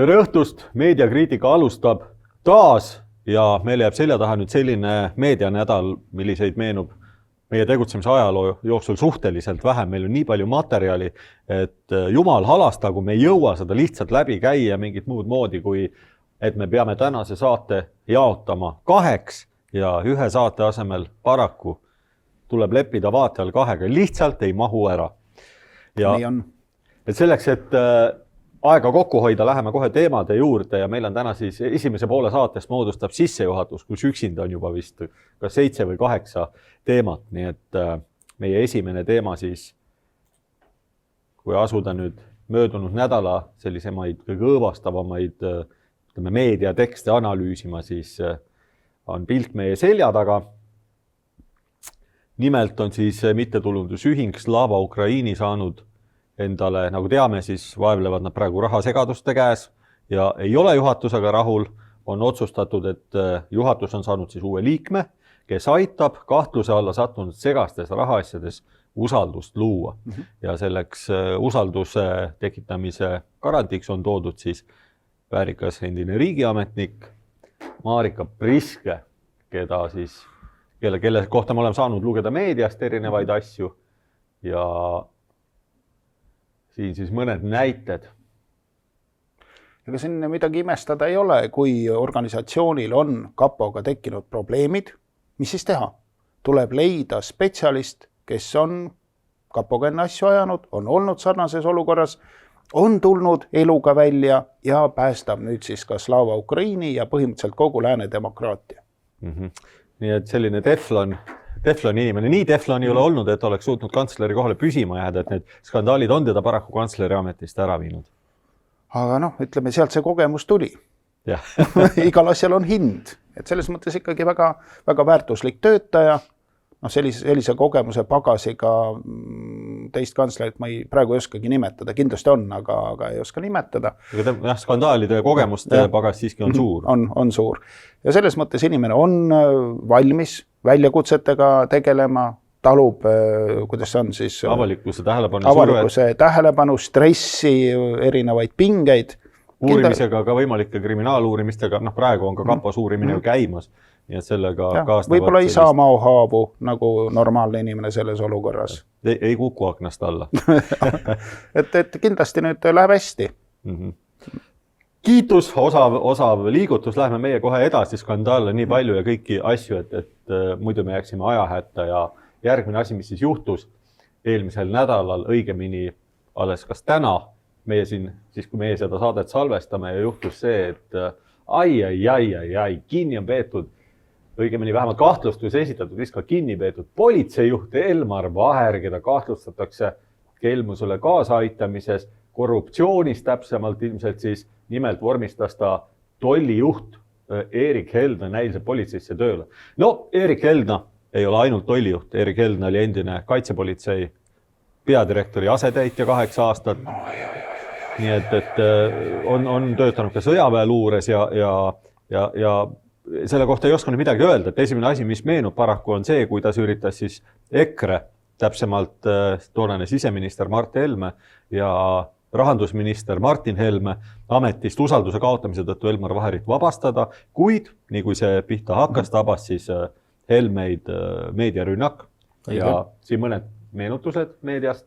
Tere õhtust, meediakriitika alustab taas ja meile jääb selja taha nüüd selline meedianädal, milliseid meenub meie tegutsemise ajaloo jooksul suhteliselt vähem. Meil on nii palju materjali, et jumal halastagu, me ei jõua seda lihtsalt läbi käia mingit muud moodi, kui et me peame tänase saate jaotama kaheks ja ühe saate asemel paraku tuleb leppida vaatajal kahega. Lihtsalt ei mahu ära. Ja nii on. Et selleks, et aega kokku hoida, läheme kohe teemade juurde ja meil on täna siis esimese poole saatest moodustab sissejuhatus, kus üksinda on juba vist kas 7 või 8 teemat. Nii et meie esimene teema siis, kui asuda nüüd möödunud nädala sellisemaid kõige õõvastavamaid meediatekste analüüsima, siis on pilt meie selja taga. Nimelt on siis mittetulundusühing Slava Ukraini saanud endale, nagu teame, siis vaevlevad nad praegu rahasegaduste käes ja ei ole juhatusega rahul. On otsustatud, et juhatus on saanud siis uue liikme, kes aitab kahtluse alla sattunud segastes rahaasjades usaldust luua. Ja selleks usalduse tekitamise garantiks on toodud siis väärikas endine riigiametnik Marika Priske, kelle kohta me oleme saanud lugeda meediast erinevaid asju ja siin siis mõned näited. Ega siin midagi imestada ei ole, kui organisatsioonil on kapoga tekkinud probleemid, mis siis teha? Tuleb leida spetsialist, kes on kapoga enne asju ajanud, on olnud sarnases olukorras, on tulnud eluga välja ja päästab nüüd siis ka Slava Ukraini ja põhimõtteliselt kogu lääne demokraatia. Nii et selline Tefloni inimene. Nii Teflon ei ole olnud, et oleks suutnud kantsleri kohale püsima jääda, et need skandaalid on teda paraku kantsleri ametist ära viinud. Aga ütleme, sealt see kogemus tuli. Igal asjal on hind. Et selles mõttes ikkagi väga, väga väärtuslik töötaja. Sellise kogemuse pagasiga teist kantslerit ma praegu ei oskagi nimetada. Kindlasti on, aga ei oska nimetada. Skandaalide kogemuste pagas siiski on suur. On suur. Ja selles mõttes inimene on valmis väljakutsetega tegelema, talub, kuidas see on siis avalikkuse tähelepanu, stressi, erinevaid pingeid. Uurimisega, ka võimalike kriminaaluurimistega, praegu on ka kapos uurimine käimas. Nii et sellega kaasnevad võib-olla ei saa maohaavu nagu normaalne inimene selles olukorras. Ei kuku aknast alla. et kindlasti nüüd läheb hästi. Kiitus, osav liigutus, läheme meie kohe edasi, skandaale nii palju ja kõiki asju, et muidu me jääksime ajahätta ja järgmine asi, mis siis juhtus eelmisel nädalal, õigemini alles kas täna, meie siin, siis kui meie seda saadet salvestame ja juhtus see, et ai, kinni on peetud, õigemini vähemalt kahtlustus esitatud, vist ka kinni peetud politseijuht Elmar Vaher, keda kahtlustatakse kelmusele kaasaaitamises, korruptsioonis täpsemalt ilmselt siis nimelt vormistas ta tollijuht Erik Heldna näilise politseisse tööle. Erik Heldna ei ole ainult tollijuht. Erik Heldna oli endine kaitsepolitsei peadirektori asetäitja 8 aastat. Nii et on töötanud ka sõjaväeluures ja selle kohta ei oska midagi öelda. Et esimene asi, mis meenub paraku on see, kuidas üritas siis EKRE, täpsemalt toonane siseminister Mart Helme ja rahandusminister Martin Helme ametist usalduse kaotamise tõttu Elmar Vaherit vabastada, kuid nii kui see pihta hakkas, tabas siis Helmeid meediarünnak ja siin mõned meenutused meediast.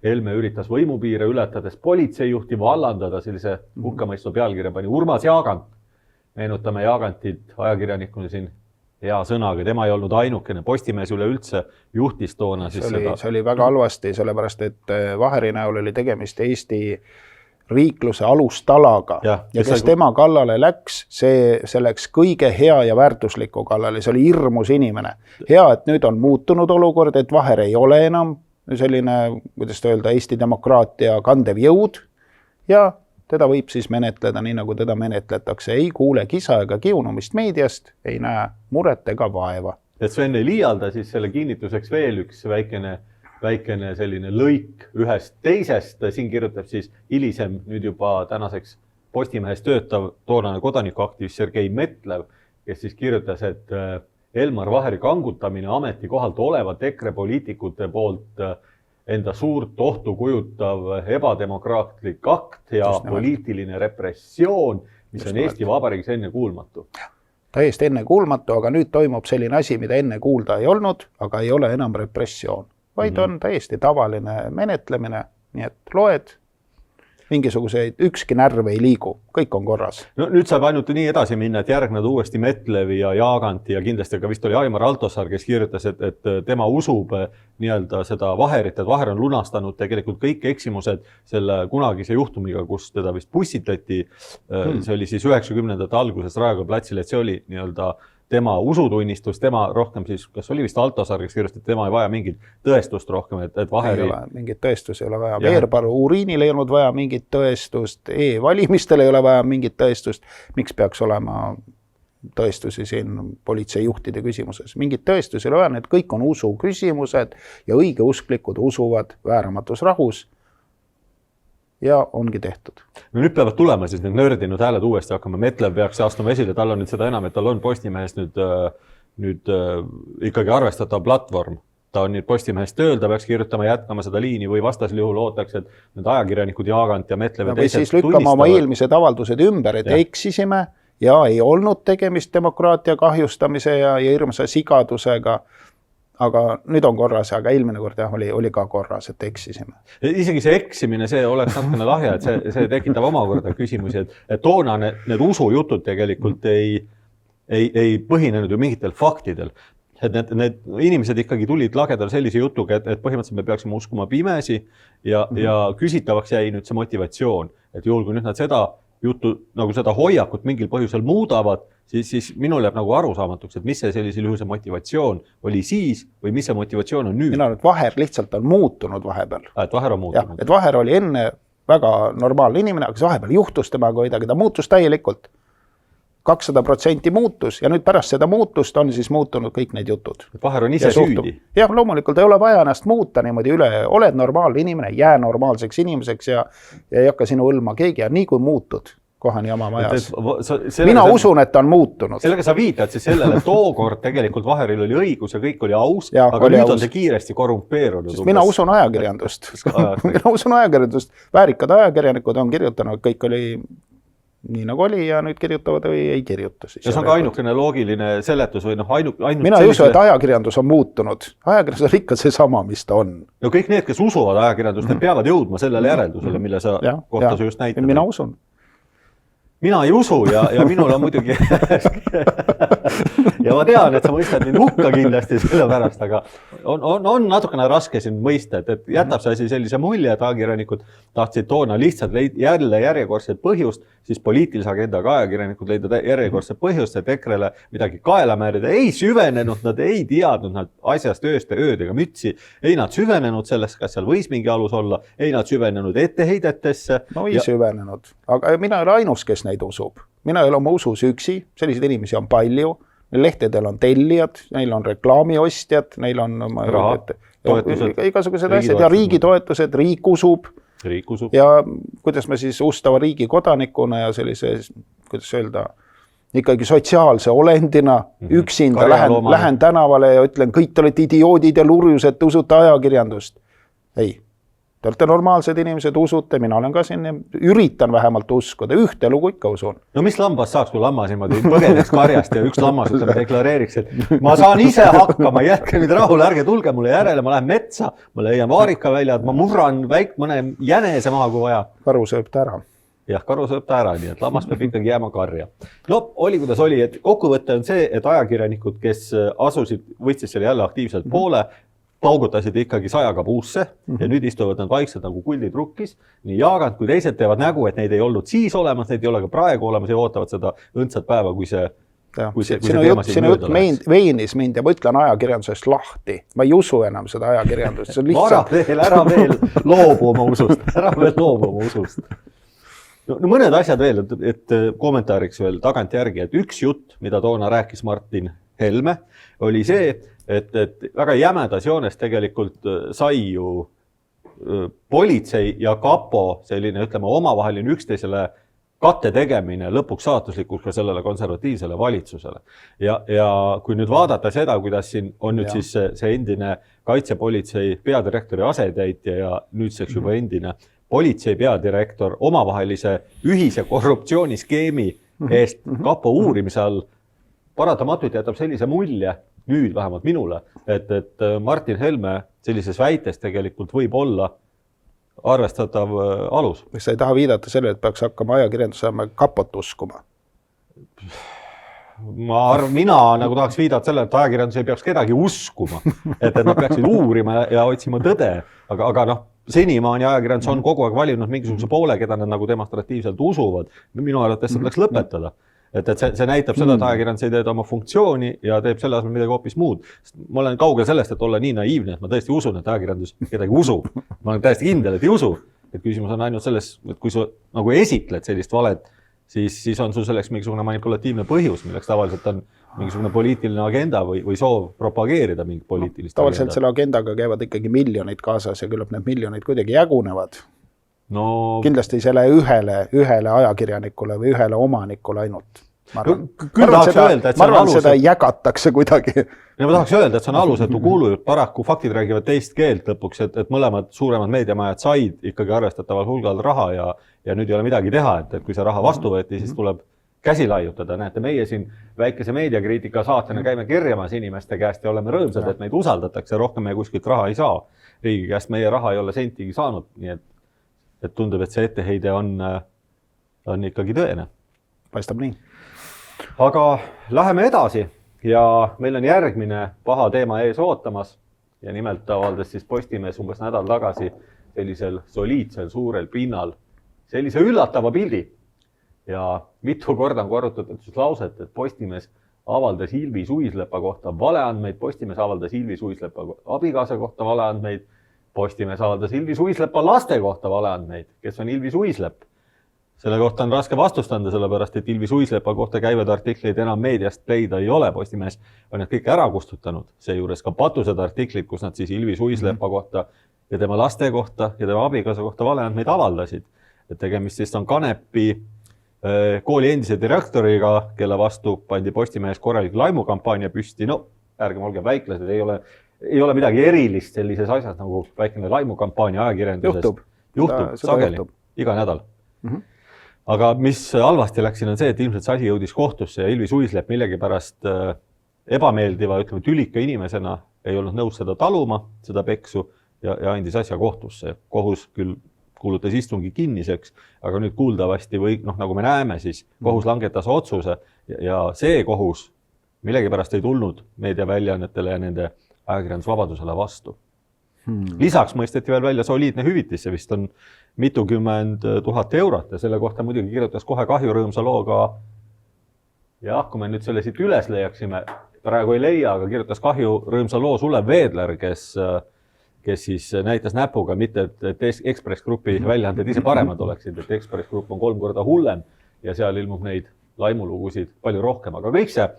Helme üritas võimupiire ületades politseijuhti vallandada sellise hukkamõistva pealkirja pani Urmas Jaagant. Meenutame Jaagantit ajakirjanikuna siin hea sõnaga, tema ei olnud ainukene, Postimees üleüldse juhtis toona. See oli väga halvasti, sellepärast, et Vaheri näol oli tegemist Eesti riikluse alustalaga ja kes tema kallale läks, see läks kõige hea ja väärtusliku kallale, see oli hirmus inimene. Hea, et nüüd on muutunud olukord, et Vaher ei ole enam selline, kuidas öelda, Eesti demokraatia kandev jõud ja teda võib siis menetleda nii, nagu teda menetletakse. Ei kuule kisa ega kiunumist meediast, ei näe muret ega vaeva. Et Sven ei liialda siis selle kinnituseks veel üks väikene selline lõik ühest teisest. Siin kirjutab siis hilisem nüüd juba tänaseks Postimehes töötav toonane kodanikuaktivist Sergei Metlev, kes siis kirjutas, et Elmar Vaheri kangutamine ametikohalt olevat EKRE poliitikute poolt enda suurt ohtu kujutav ebademokraatlik akt ja poliitiline repressioon, mis on Eesti Vabariigis enne kuulmatu. Täiesti enne kuulmatu, aga nüüd toimub selline asi, mida enne kuulda ei olnud, aga ei ole enam repressioon, vaid on täiesti tavaline menetlemine, nii et loed, mingisuguseid ükski närv ei liigu, kõik on korras. No nüüd saab ainult nii edasi minna, et järgneda uuesti Metlevi ja Jaaganti ja kindlasti ka vist oli Aimar Altosaar, kes kirjutas, et tema usub nii-öelda seda Vaherit, et Vaher on lunastanud tegelikult kõik eksimused selle kunagise juhtumiga, kus teda vist bussitati. See oli siis 90ndate alguses Raekoja platsil, et see oli nii-öelda tema usutunnistus, tema rohkem siis, kas oli vist Altosaar, kes kirjutas, et tema ei vaja mingit tõestust rohkem, et Vaheri... Ei ole, mingit tõestust ei ole vaja. Veerpalu uriinil ei olnud vaja mingit tõestust, e-valimistel ei ole vaja mingit tõestust. Miks peaks olema tõestusi siin politseijuhtide küsimuses? Mingit tõestusi ei ole vaja, need kõik on usu küsimused ja õigeusklikud usuvad vääramatus rahus. Ja ongi tehtud. No nüüd peavad tulema siis need nördinud hääled uuesti hakkama. Metlev peaks astuma esile, tal on nüüd seda enam, et tal on Postimehes nüüd ikkagi arvestatav platvorm. Ta on nüüd Postimehes tööl, ta peaks kirjutama, jätkama seda liini või vastasel juhul ootaks, et need ajakirjanikud Jaagant ja Metlev ja teised siis lükkama oma eelmised avaldused ümber, et eksisime ja ei olnud tegemist demokraatia kahjustamise ja hirmsa sigadusega. Aga nüüd on korras, aga eelmine kord oli ka korras, et eksisime. Isegi see eksimine, see oleks natukene lahja, et see tekitab omakorda küsimusi, et toona need usujutud tegelikult ei põhinenud ju mingitel faktidel. Et need inimesed ikkagi tulid lagedal sellise jutuga, et põhimõtteliselt me peaksime uskuma pimesi ja küsitavaks jäi nüüd see motivatsioon, et juhul kui nüüd nad seda juttu, nagu seda hoiakut mingil põhjusel muudavad, siis minul jääb nagu arusaamatuks, et mis see sellisel juhul see motivatsioon oli siis või mis see motivatsioon on nüüd? Mina arvan, et Vaher lihtsalt on muutunud vahepeal. Et Vaher on muutunud. Ja, et Vaher oli enne väga normaalne inimene, aga see vahepeal juhtus temaga kuidagi, ta muutus täielikult. 200% muutus ja nüüd pärast seda muutust on siis muutunud kõik need jutud. Et Vaher on ise süüdi. Jah, loomulikult ei ole vaja ennast muuta niimoodi üle. Oled normaalne inimene, jää normaalseks inimeseks ja ei hakka sinu õlma keegi ja nii kui muutud kohani oma majas. Mina usun, et ta on muutunud. Sellega sa viitad siis sellele, et tookord tegelikult Vaheril oli õigus ja kõik oli aus, aga nüüd on see kiiresti korrumpeerunud. Mina usun ajakirjandust. Mina usun ajakirjandust. Väärikad ajakirjanikud on kirjutanud, kõik oli nii nagu oli ja nüüd kirjutavad või ei kirjuta. Ja see on ka ainukene loogiline seletus või ainult mina ei usu, et ajakirjandus on muutunud. Ajakirjandus on ikka see sama, mis ta on. No kõik need, kes usuvad ajakirjandust, need peavad jõudma sellele järeldusele, mille sa kohta sa just näitad. Mina usun. Mina ei usu ja minul on muidugi ja ma tean, et sa mõistad mind hukka kindlasti selle pärast, aga on natukene raske siin mõista, et jätab see asi sellise mulje, et ajakirjanikud tahtsid toona lihtsalt jälle järjekordset põhjust, siis poliitilise agendaga ajakirjanikud leida järjekordset põhjust, et EKRE-le midagi kaela määrida, ei süvenenud, nad ei teadnud nad asjast ööst ööd ega mütsi, ei nad süvenenud sellest, kas seal võis mingi alus olla, ei nad süvenenud etteheidetesse. No ei süvenenud, aga mina ei ole ainus, kes neid usub. Mina ei ole oma usus üksi, selliseid inimesi on palju, lehtedel on tellijad, neil on reklaamiostjad, neil on igasugused asjad ja riigitoetused, riik usub. Ja kuidas me siis ustava riigi kodanikuna ja sellise, kuidas öelda, ikkagi sotsiaalse olendina üksinda lähen tänavale ja ütlen, kõik te olete idioodid ja lurjused, te usute ajakirjandust. Ei. Te olete normaalsed inimesed, usute, mina olen ka siin, üritan vähemalt uskuda, ühte lugu ikka usun. No mis lambas saaks, kui lammas niimoodi põgeneks karjast ja üks lammas deklareeriks, et ma saan ise hakkama, jätke nüüd rahule, ärge tulge mulle järele, ma lähen metsa, ma leian vaarika välja, et ma murran mõne jänese maha kui vaja. Karu sööb ta ära. Jah, karu sööb ta ära, nii et lammas peab ikkagi jääma karja. No oli, kuidas oli, et kokkuvõte on see, et ajakirjanikud, kes võtsid selle jälle aktiivselt poole, paugutasid ikkagi 100 puusse ja nüüd istuvad nad vaikselt nagu kuldid rukkis. Nii Jaagant kui teised teevad nägu, et neid ei olnud siis olemas, neid ei ole ka praegu olemas ja ootavad seda õndsat päeva, kui see sinu jutt veenis mind ja ma ütlen ajakirjandusest lahti. Ma ei usu enam seda ajakirjandust. Ära veel loobu oma usust. No mõned asjad veel, et kommentaariks veel tagantjärgi, et üks jutt, mida toona rääkis Martin Helme, oli see, et väga jämedas joones tegelikult sai ju politsei ja kapo selline, ütleme, omavaheline üksteisele katte tegemine lõpuks saatuslikult ka sellele konservatiivsele valitsusele. Ja kui nüüd vaadata seda, kuidas siin on nüüd siis see endine kaitsepolitsei peadirektori asetäitja ja nüüdseks juba endine politsei peadirektor omavahelise ühise korruptsiooniskeemi eest kapo uurimise all, paratamatult jätab sellise mulje, nüüd vähemalt minule, et Martin Helme sellises väites tegelikult võib olla arvestatav alus. Sa ei taha viidata selle, et peaks hakkama ajakirjanduse kapot uskuma? Mina nagu tahaks viidata selle, et ajakirjandus ei peaks kedagi uskuma, et nad peaksid uurima ja otsima tõde, aga noh, senimaani ajakirjandus on kogu aeg valinud mingisuguse poole, keda nad nagu demonstratiivselt usuvad. Minu arvates seda tuleks lõpetada. Et see näitab seda, et ajakirjandus ei teed oma funktsiooni ja teeb selle asemel midagi hoopis muud. Ma olen kaugel sellest, et olla nii naiivne, et ma tõesti usun, et ajakirjandus kedagi usub. Ma olen täiesti kindel, et ei usu. Et küsimus on ainult selles, et kui sa nagu esitled sellist valet, siis on sul selleks mingisugune manipulatiivne põhjus, milleks tavaliselt on mingisugune poliitiline agenda või soov propageerida mingit poliitilist tavaliselt agenda. Selle agendaga käivad ikkagi miljonid kaasas ja küllap need miljonid kuidagi jagunevad. No, kindlasti selle ühele ajakirjanikule või ühele omanikule ainult. Ma arvan, seda jägatakse kuidagi. Ja ma tahaks öelda, et see on alusetu kuulujutt. Paraku faktid räägivad teist keelt lõpuks, et mõlemad suuremad meediamajad said ikkagi arvestataval hulgal raha ja nüüd ei ole midagi teha, et kui see raha vastu võeti, siis tuleb käsi laiutada. Näete, meie siin väikese meediakriitika saatena käime kirjamas inimeste käest ja oleme rõõmsad, et meid usaldatakse, rohkem meie kuskilt raha ei saa. Riigi käest meie raha ei ole sentigi saanud, nii et tundub, et see etteheide on ikkagi tõene. Paistab nii. Aga läheme edasi ja meil on järgmine paha teema ees ootamas ja nimelt avaldas siis Postimees umbes nädal tagasi sellisel soliidsel suurel pinnal sellise üllatava pildi ja mitu korda on korrutatud lauset, et Postimees avaldas Ilvi Suislepa kohta valeandmeid, Postimees avaldas Ilvi Suislepa abikaasa kohta valeandmeid, Postimees avaldas Ilvi Suislepa laste kohta valeandmeid, kes on Ilvi Suislep. Selle kohta on raske vastust anda, sellepärast, et Ilvi Suislepa kohta käivad artikleid enam meediast leida ei ole. Postimees on need kõik ära kustutanud. Seejuures ka patused artiklid, kus nad siis Ilvi Suislepa kohta ja tema laste kohta ja tema abikaasa kohta valeandmeid avaldasid. Et tegemist siis on Kanepi kooli endise direktoriga, kelle vastu pandi Postimees korralik laimukampaania püsti. No, ärgem olge väiklased, ei ole midagi erilist sellises asjas nagu väikene laimukampaania ajakirjandusest. Juhtub sageli, iga nädal. Aga mis halvasti läksin on see, et ilmselt see asi jõudis kohtusse ja Ilvi Suislep millegipärast ebameeldiva, ütleme, tülika inimesena ei olnud nõus seda taluma, seda peksu ja andis asja kohtusse. Kohus küll kuulutas istungi kinniseks, aga nüüd kuuldavasti või nagu me näeme, siis kohus langetas otsuse ja see kohus millegipärast ei tulnud meediaväljaannetele ja nende ajakirjandusvabadusele vastu. Lisaks mõisteti veel välja soliidne hüvitis, see vist on mitukümmend 000 eurot ja selle kohta muidugi kirjutas kohe kahjurõõmsa looga. Ja kui me nüüd selle siit üles leiaksime, praegu ei leia, aga kirjutas kahjurõõmsa loo Sulev Veedler, kes siis näitas näpuga, mitte et Ekspress Grupi väljaanded ise paremad oleksid, et Ekspress Grupp on 3 korda hullem ja seal ilmub neid laimulugusid palju rohkem, aga kõik see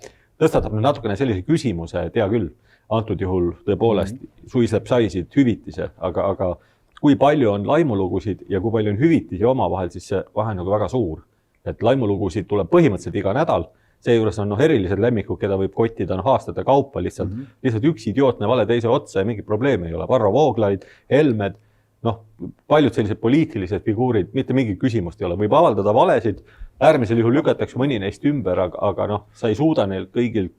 tõstatab nüüd natukene sellise küsimuse, et hea küll, antud juhul tõepoolest Suislep sai siit hüvitise, aga kui palju on laimulugusid ja kui palju on hüvitisi omavahel, siis see vahe on nagu väga suur. Et laimulugusid tuleb põhimõtteliselt iga nädal, seejuures on erilised lemmikud, keda võib kottida aastate kaupa lihtsalt üks idiootne vale teise otsa ja mingi probleemi ei ole. Varro Vooglaid, Helmed, paljud sellised poliitilised figuurid, mitte mingi küsimust ei ole. Võib avaldada valesid, äärmisel juhul lükatakse mõni neist ümber, aga sa ei suuda neil kõigilt.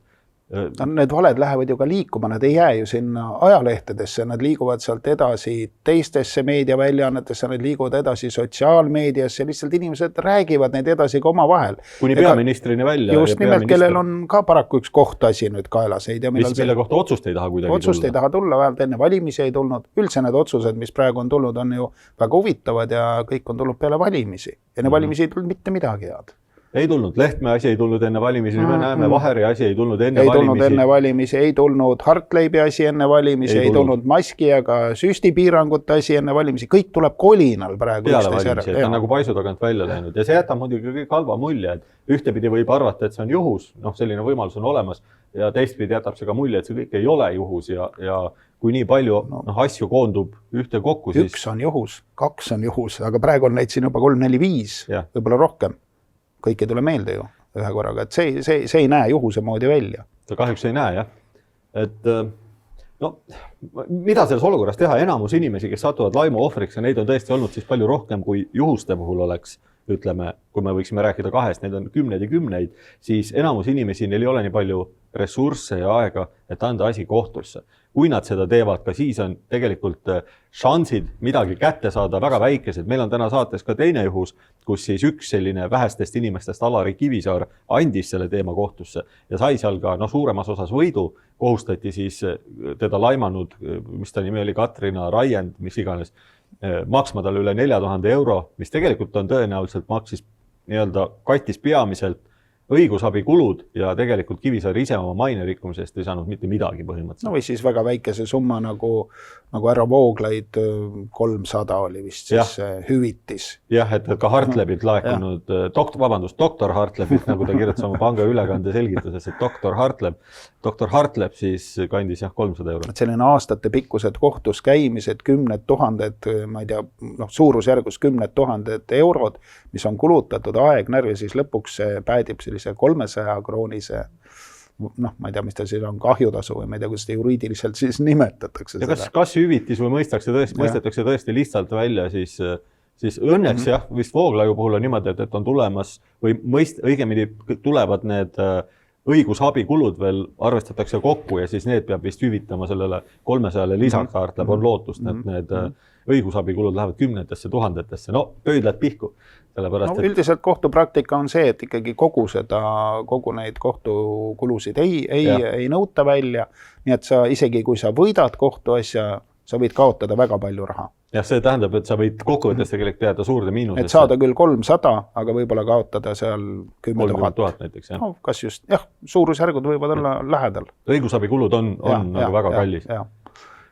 Need valed lähevad ju ka liikuma, nad ei jää ju sinna ajalehtedesse, nad liiguvad sealt edasi teistesse meediaväljaannetesse, nad liiguvad edasi sotsiaalmeediasse, lihtsalt inimesed räägivad neid edasi ka oma vahel. Kuni peaministrini välja. Just nimelt, kellel on ka paraku üks kohtasi nüüd kaelas. Mis selle kohta otsust ei taha kuidagi tulla? Otsust ei taha tulla, vähemalt enne valimisi ei tulnud. Üldse need otsused, mis praegu on tulnud, on ju väga huvitavad ja kõik on tulnud peale valimisi. Enne valimisi ei tulnud mitte midagi head. Ei tulnud, Lehtme asi ei tulnud enne valimisi, me näeme Vaheri asi ei tulnud enne valimisi. Ei tulnud enne valimisi, ei tulnud Hartleibi asi enne valimisi, ei tulnud maski ega süstipiirangute asi enne valimisi. Kõik tuleb kolinal praegu. Peale valimisi, et on nagu paisu tagant välja läinud. Ja see jätab muidugi kõik halva mulje, et ühtepidi võib arvata, et see on juhus, selline võimalus on olemas ja teistpidi jätab see ka mulje, et see kõik ei ole juhus ja kui nii palju asju koondub ühte kokku, siis... Üks on juhus, 2 on juhus, aga praegu on neid siin juba 3, 4, 5, võib-olla rohkem. kõik ei tule meelde ju ühe korraga, et see ei näe juhuse moodi välja. Ta kahjuks ei näe, jah. Et no, mida selles olukorras teha? Enamus inimesi, kes satuvad laimu ohvriks, ja neid on tõesti olnud siis palju rohkem, kui juhuste puhul oleks, ütleme, kui me võiksime rääkida kahest, neid on kümneid ja kümneid, siis enamus inimesi, neil ei ole nii palju ressursse ja aega, et anda asi kohtusse. Kui nad seda teevad, ka siis on tegelikult šansid midagi kätte saada väga väikesed. Meil on täna saates ka teine juhus, kus siis üks selline vähestest inimestest Alari Kivisaar andis selle teema kohtusse ja sai seal ka suuremas osas võidu. Kohustati siis teda laimanud, mis ta nimi oli, Katrina Raiend, mis iganes, maksma talle üle 4000 euro, mis tegelikult on tõenäoliselt maksis nii-öelda kattis peamiselt õigusabikulud ja tegelikult Kivisaar ise oma maine rikkumisest ei saanud mitte midagi põhimõtteliselt. No või siis väga väikese summa nagu härra Vooglaid 300 oli vist siis hüvitis. Jah, et ka Hartlebilt laekunud, doktor Hartlebilt, nagu ta kirjutas oma panga ülekande selgituses, et doktor Hartleb siis kandis 300 euro. Et selline aastate pikkused kohtus käimised, 10 000, ma ei tea, suurusjärgus 10 000 eurod, mis on kulutatud aeg, närv ja siis lõpuks päädib sellise 300 kroonise, ma ei tea, mis ta siis on, kahjutasu või ma ei tea, kuidas ta juriidiliselt siis nimetatakse. Ja kas hüvitis või mõistetakse tõesti lihtsalt välja, siis õnneks vist Vooglaiu puhul on niimoodi, et on tulemas või õigemini tulevad need õigusabikulud veel arvestatakse kokku ja siis need peab vist hüvitama sellele 300 lisaks Hartleb on lootust, et need õigusabikulud lähevad 10 000-tesse. No pöödled pihku. Üldiselt kohtupraktika on see, et ikkagi kogu neid kohtukulusid ei nõuta välja, nii et sa isegi kui sa võidad kohtuasja, sa võid kaotada väga palju raha. Ja see tähendab, et sa võid kokkuvõttes tegelikult jääda suurde miinusesse. Et saada küll 300, aga võib-olla kaotada seal 10 000 näiteks. No, kas just, suurusjärgud võivad olla lähedal. Õigusabikulud on nagu väga kallis.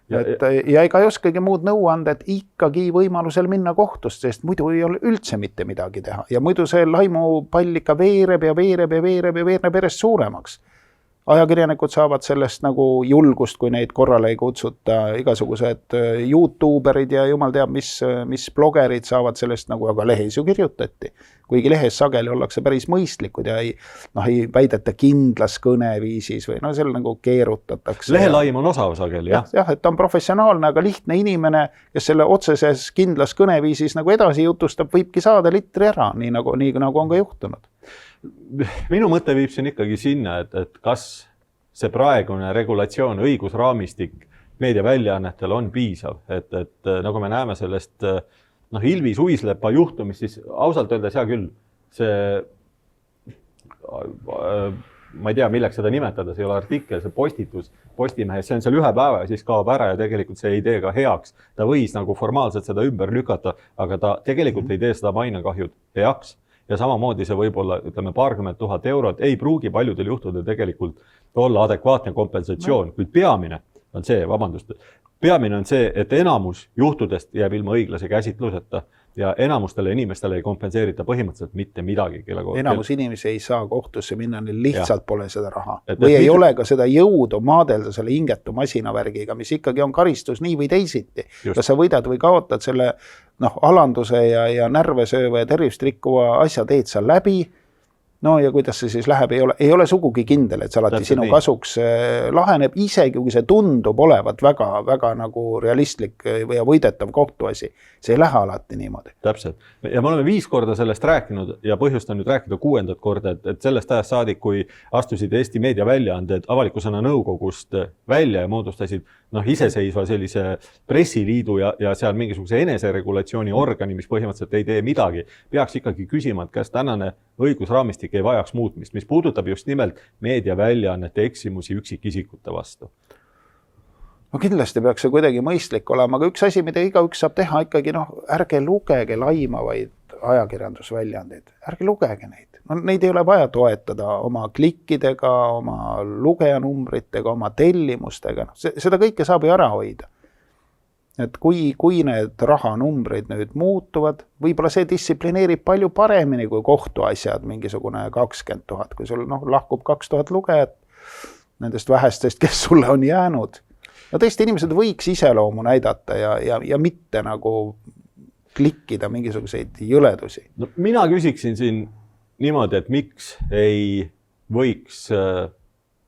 Ja ega ei oskagi muud nõu anda, et ikkagi võimalusel minna kohtust, sest muidu ei ole üldse mitte midagi teha. Ja muidu see laimupall ikka veereb järjest suuremaks. Ajakirjanikud saavad sellest nagu julgust, kui neid korrale ei kutsuta, igasugused YouTuberid ja jumal teab, mis blogerid saavad sellest nagu, aga lehes ju kirjutati. Kuigi lehes sageli ollakse päris mõistlikud ja ei väideta kindlas kõneviisis või seal nagu keerutatakse. Lehelaim on osav sageli, jah? Jah, et ta on professionaalne, aga lihtne inimene, kes selle otseses kindlas kõneviisis nagu edasi jutustab, võibki saada litri ära, nii nagu on ka juhtunud. Minu mõte viib siin ikkagi sinna, et kas see praegune regulatsioon, õigusraamistik meediaväljaannetel on piisav, et nagu me näeme sellest Ilvi Suislepa juhtumist, siis ausalt öeldes hea küll, see, ma ei tea, milleks seda nimetada, see ei ole artikkel, see postitus Postimehes, see on seal ühe päeva ja siis kaob ära ja tegelikult see ei tee ka heaks. Ta võis nagu formaalselt seda ümber lükata, aga ta tegelikult ei tee seda mainekahjud heaks. Ja samamoodi see võib olla, ütleme, 20 000 eurot, ei pruugi paljudel juhtudel tegelikult olla adekvaatne kompensatsioon, kuid peamine on see, et enamus juhtudest jääb ilma õiglase käsitluseta ja enamustele inimestele ei kompenseerita põhimõtteliselt mitte midagi. Enamus inimesi ei saa kohtusse minna, neil lihtsalt pole seda raha. Või ei ole ka seda jõudu maadelda selle hingetu masinavärgiga, mis ikkagi on karistus nii või teisiti. Kas sa võidad või kaotad selle alanduse ja närve sööva ja tervist rikkuva asja teed sa läbi. No ja kuidas see siis läheb, ei ole sugugi kindel, et see alati sinu kasuks laheneb, isegi kui see tundub olevat väga nagu realistlik ja võidetav kohtuasi. See ei lähe alati niimoodi. Täpselt. Ja me oleme 5 korda sellest rääkinud ja põhjust on nüüd rääkida 6. korda, et sellest ajast saadik, kui astusid Eesti meediaväljaanded avalikusõna nõukogust välja ja moodustasid iseseisva sellise pressiliidu ja seal mingisuguse eneseregulatsiooni organi, mis põhimõtteliselt ei tee midagi, peaks ikkagi küsima, et kas tänane õigusraamistik ei vajaks muutmist, mis puudutab just nimelt meediaväljaannete eksimusi üksikisikute vastu. No kindlasti peaks see kuidagi mõistlik olema, aga üks asi, mida igaüks saab teha ikkagi, ärge lugege laimavaid ajakirjandusväljaandeid, ärge lugege neid. Neid ei ole vaja toetada oma klikkidega, oma lugejanumbritega, oma tellimustega. Seda kõike saab ju ära hoida. Et kui need rahanumbrid nüüd muutuvad, võib-olla see distsiplineerib palju paremini kui kohtuasjad, mingisugune 20 000, kui sul lahkub 2000 lugejat nendest vähestest, kes sulle on jäänud. Ja tõesti inimesed võiks iseloomu näidata ja mitte nagu klikkida mingisuguseid jõledusi. No, mina küsiksin siin niimoodi, et miks ei võiks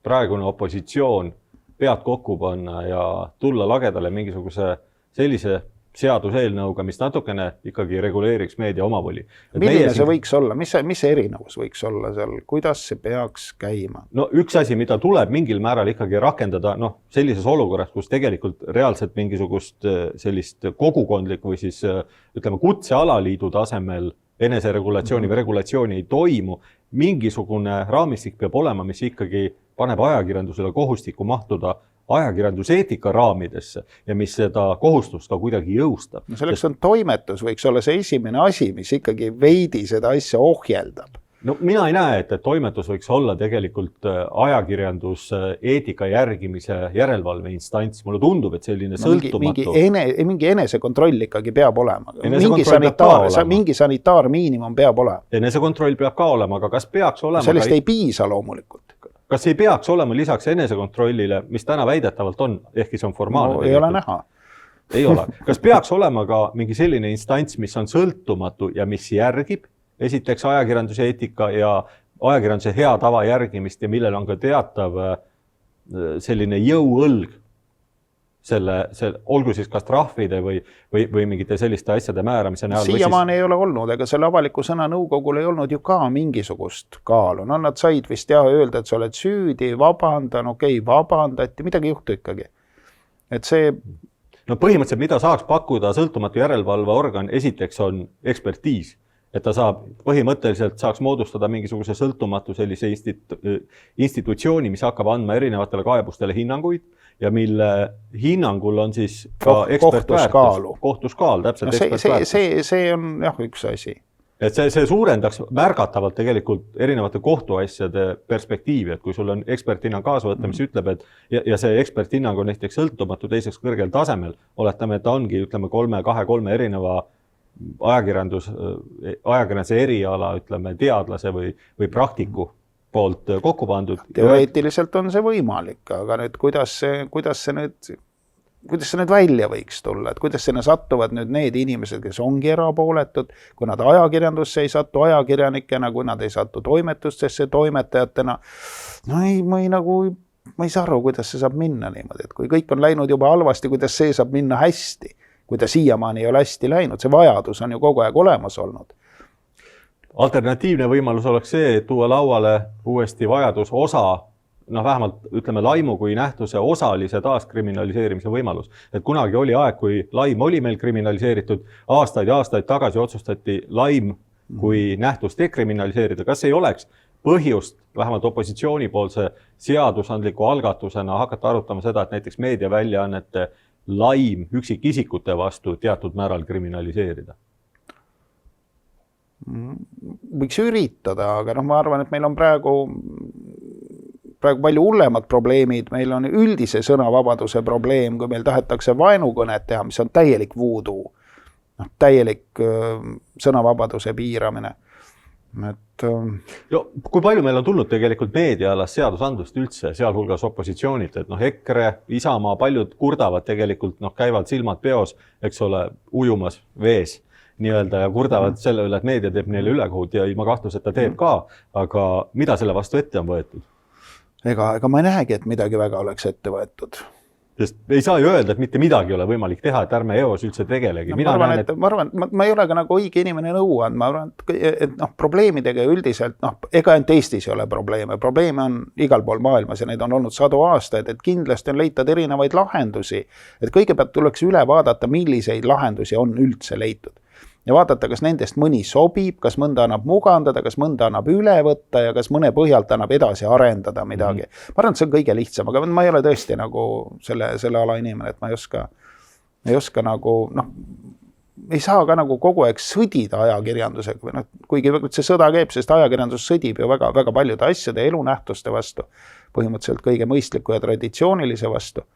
praegune opositsioon pead kokku panna ja tulla lagedale mingisuguse sellise seaduseelnõuga, mis natukene ikkagi reguleeriks meedia omavoli. Milline see võiks olla? Mis see erinevus võiks olla seal? Kuidas see peaks käima? No üks asi, mida tuleb mingil määral ikkagi rakendada, sellises olukorras, kus tegelikult reaalselt mingisugust sellist kogukondlikku või siis ütleme kutsealaliidu tasemel eneseregulatsiooni või regulatsiooni ei toimu, mingisugune raamistik peab olema, mis ikkagi paneb ajakirjandusele kohustikku mahtuda ajakirjanduseetika raamidesse ja mis seda kohustust ka kuidagi jõustab. No selleks on toimetus, võiks olla see esimene asi, mis ikkagi veidi seda asja ohjeldab. No mina ei näe, et toimetus võiks olla tegelikult ajakirjanduseetika järgimise järelevalve instants. Mulle tundub, et selline sõltumatu... Mingi enesekontroll ikkagi peab olema. Mingi sanitaarmiinimum peab olema. Enesekontroll peab ka olema, aga kas peaks olema... Sellest ei piisa loomulikult. Kas ei peaks olema lisaks enesekontrollile, mis täna väidetavalt on, ehkki see on formaalne? No, ei ole näha. Ei ole. Kas peaks olema ka mingi selline instants, mis on sõltumatu ja mis järgib esiteks ajakirjanduse eetika ja ajakirjanduse hea tava järgimist ja millel on ka teatav selline jõuõlg olgu siis kas trahvide või mingite selliste asjade määramise näol. Siiamaani ei ole olnud, ega selle avaliku sõna nõukogul ei olnud ju ka mingisugust kaalu. No nad said vist öelda, et sa oled süüdi, vabandan, vabandati, midagi juhtu ikkagi. Et see... No põhimõtteliselt, mida saaks pakkuda sõltumatu järelevalveorgan, esiteks on ekspertiis. Et ta põhimõtteliselt saaks moodustada mingisuguse sõltumatu sellise institutsiooni, mis hakkab andma erinevatele kaebustele hinnanguid ja mille hinnangul on siis ka kohtuskaal, täpselt ekspertväärtus. See on jah üks asi. Et see suurendaks märgatavalt tegelikult erinevate kohtuasjade perspektiivi, et kui sul on eksperthinnang kaasavõtta, mis ütleb, et ja see eksperthinnang on näiteks sõltumatu teiseks kõrgel tasemel, oletame, et ta ongi, ütleme, 2-3 erineva ajakirjanduse eriala, ütleme, teadlase või praktiku poolt kokku pandud. Teoreetiliselt on see võimalik, aga nüüd kuidas see nüüd välja võiks tulla, et kuidas sinna sattuvad nüüd need inimesed, kes ongi erapooletud, kui nad ajakirjandusse ei satu ajakirjanikena, kui nad ei satu toimetustesse toimetajatena. No ma ei saa aru, kuidas see saab minna niimoodi, et kui kõik on läinud juba halvasti, kuidas see saab minna hästi, kui ta siiamaani ei ole hästi läinud, see vajadus on ju kogu aeg olemas olnud. Alternatiivne võimalus oleks see, et tuua lauale uuesti vajadus vähemalt ütleme laimu kui nähtuse osalise taaskriminaliseerimise võimalus. Et kunagi oli aeg, kui laim oli meil kriminaliseeritud, aastaid ja aastaid tagasi otsustati laim kui nähtus dekriminaliseerida. Kas ei oleks põhjust vähemalt opositsioonipoolse seadusandliku algatusena hakata arutama seda, et näiteks meediaväljaannete laim üksikisikute vastu teatud määral kriminaliseerida? Võiks üritada, aga ma arvan, et meil on praegu palju hullemad probleemid. Meil on üldise sõnavabaduse probleem, kui meil tahetakse vaenukõnet teha, mis on täielik voodoo, täielik sõnavabaduse piiramine. Kui palju meil on tulnud tegelikult meediaalast seadusandlust üldse, sealhulgas opositsioonilt, et EKRE, Isamaa, paljud kurdavad tegelikult, käivad silmad peos, eks ole, ujumas vees nii-öelda ja kurdavad selle üle, et meedia teeb neile ülekohut ja ilma kahtluseta teeb ka, aga mida selle vastu ette on võetud? Ega ma ei näegi, et midagi väga oleks ette võetud. Sest ei saa ju öelda, et mitte midagi ei ole võimalik teha, et ärme EOS üldse tegelegi. Ma arvan, ma ei ole ka nagu õige inimene nõu andma. Ma arvan, et probleemidega üldiselt, ega ainult Eestis ei ole probleeme. Probleeme on igal pool maailmas ja neid on olnud 100 aastaid, et kindlasti on leitad erinevaid lahendusi. Et kõigepealt tuleks üle vaadata, milliseid lahendusi on üldse leitud. Ja vaadata, kas nendest mõni sobib, kas mõnda annab mugandada, kas mõnda annab üle võtta ja kas mõne põhjalt annab edasi arendada midagi. Ma arvan, et see on kõige lihtsam, aga ma ei ole tõesti nagu selle ala inimene, et ma ei oska nagu, ei saa ka nagu kogu aeg sõdida ajakirjandusega, kuigi see sõda käib, sest ajakirjandus sõdib ju väga, väga paljude asjade elunähtuste vastu, põhimõtteliselt kõige mõistliku ja traditsioonilise vastu.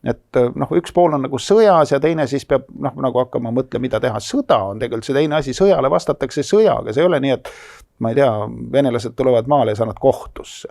Et üks pool on nagu sõjas ja teine siis peab nagu hakkama mõtle, mida teha. Sõda on tegelikult see teine asi, sõjale vastatakse sõjaga, see ei ole nii, et ma ei tea, venelased tulevad maale ja sa annad kohtusse.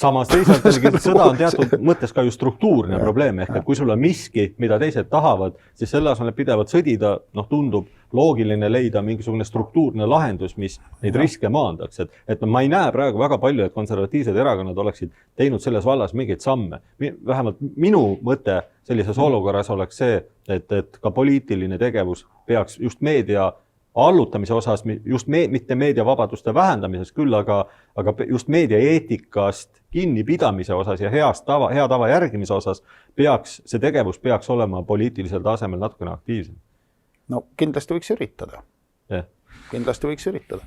Samas teisalt sõda on teatud mõttes ka ju struktuurne probleem, ehk et kui sul on miski, mida teised tahavad, siis selle asemel pidevalt sõdida, tundub loogiline leida mingisugune struktuurne lahendus, mis neid riske maandaks. Et ma ei näe praegu väga palju, et konservatiivsed erakonnad oleksid teinud selles vallas mingeid samme. Vähemalt minu mõte sellises olukorras oleks see, et ka poliitiline tegevus peaks just meedia allutamise osas, just mitte meediavabaduste vähendamises küll, aga just meediaeetikast kinnipidamise osas ja hea tava järgimise osas see tegevus peaks olema poliitilisel tasemel natukene aktiivsem. No kindlasti võiks üritada. Kindlasti võiks üritada.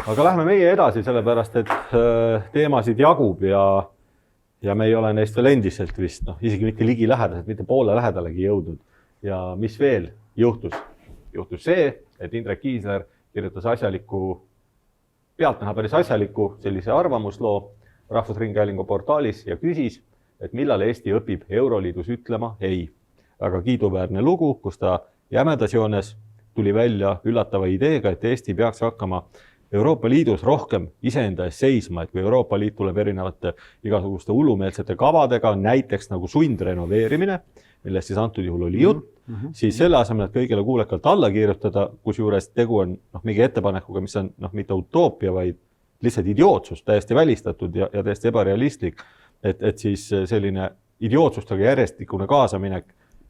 Aga lähme meie edasi, sellepärast, et teemasid jagub ja me ei ole neist veel endiselt vist, isegi mitte ligi lähedaselt, mitte poole lähedalegi jõudnud. Ja mis veel juhtus? Juhtus see, et Indrek Kiisler kirjutas pealtnäha päris asjaliku sellise arvamusloo Rahvusringhäälingu portaalis ja küsis, et millal Eesti õpib Euroliidus ütlema ei. Väga kiiduväärne lugu, kus ta jämedas joones tuli välja üllatava ideega, et Eesti peaks hakkama Euroopa Liidus rohkem iseenda ees seisma, et kui Euroopa Liit tuleb erinevate igasuguste hullumeelsete kavadega, näiteks nagu sundrenoveerimine, millest siis antud juhul oli jutt, siis selle asemel, et kõigile kuulekalt alla kirjutada, kusjuures tegu on mingi ettepanekuga, mis on mitte utoopia, vaid lihtsalt idiootsus, täiesti välistatud ja täiesti ebarealistlik, et siis selline idiootsustega järjestikune kaasaminek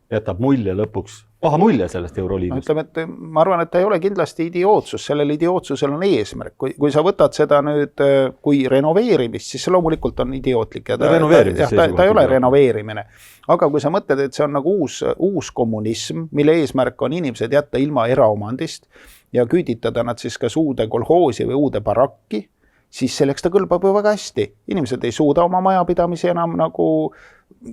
jätab mulje lõpuks, paha mulje sellest Euroliidust. Ütleme, et ma arvan, et ta ei ole kindlasti idiootsus, sellel idiootsusel on eesmärk. Kui sa võtad seda nüüd kui renoveerimist, siis see loomulikult on idiootlik. Ta ei ole renoveerimine. Aga kui sa mõtled, et see on nagu uus kommunism, mille eesmärk on inimesed jätta ilma eraomandist ja küüditada nad siis kas uude kolhoosi või uude barakki, siis selleks ta kõlbab ju väga hästi. Inimesed ei suuda oma majapidamisi enam nagu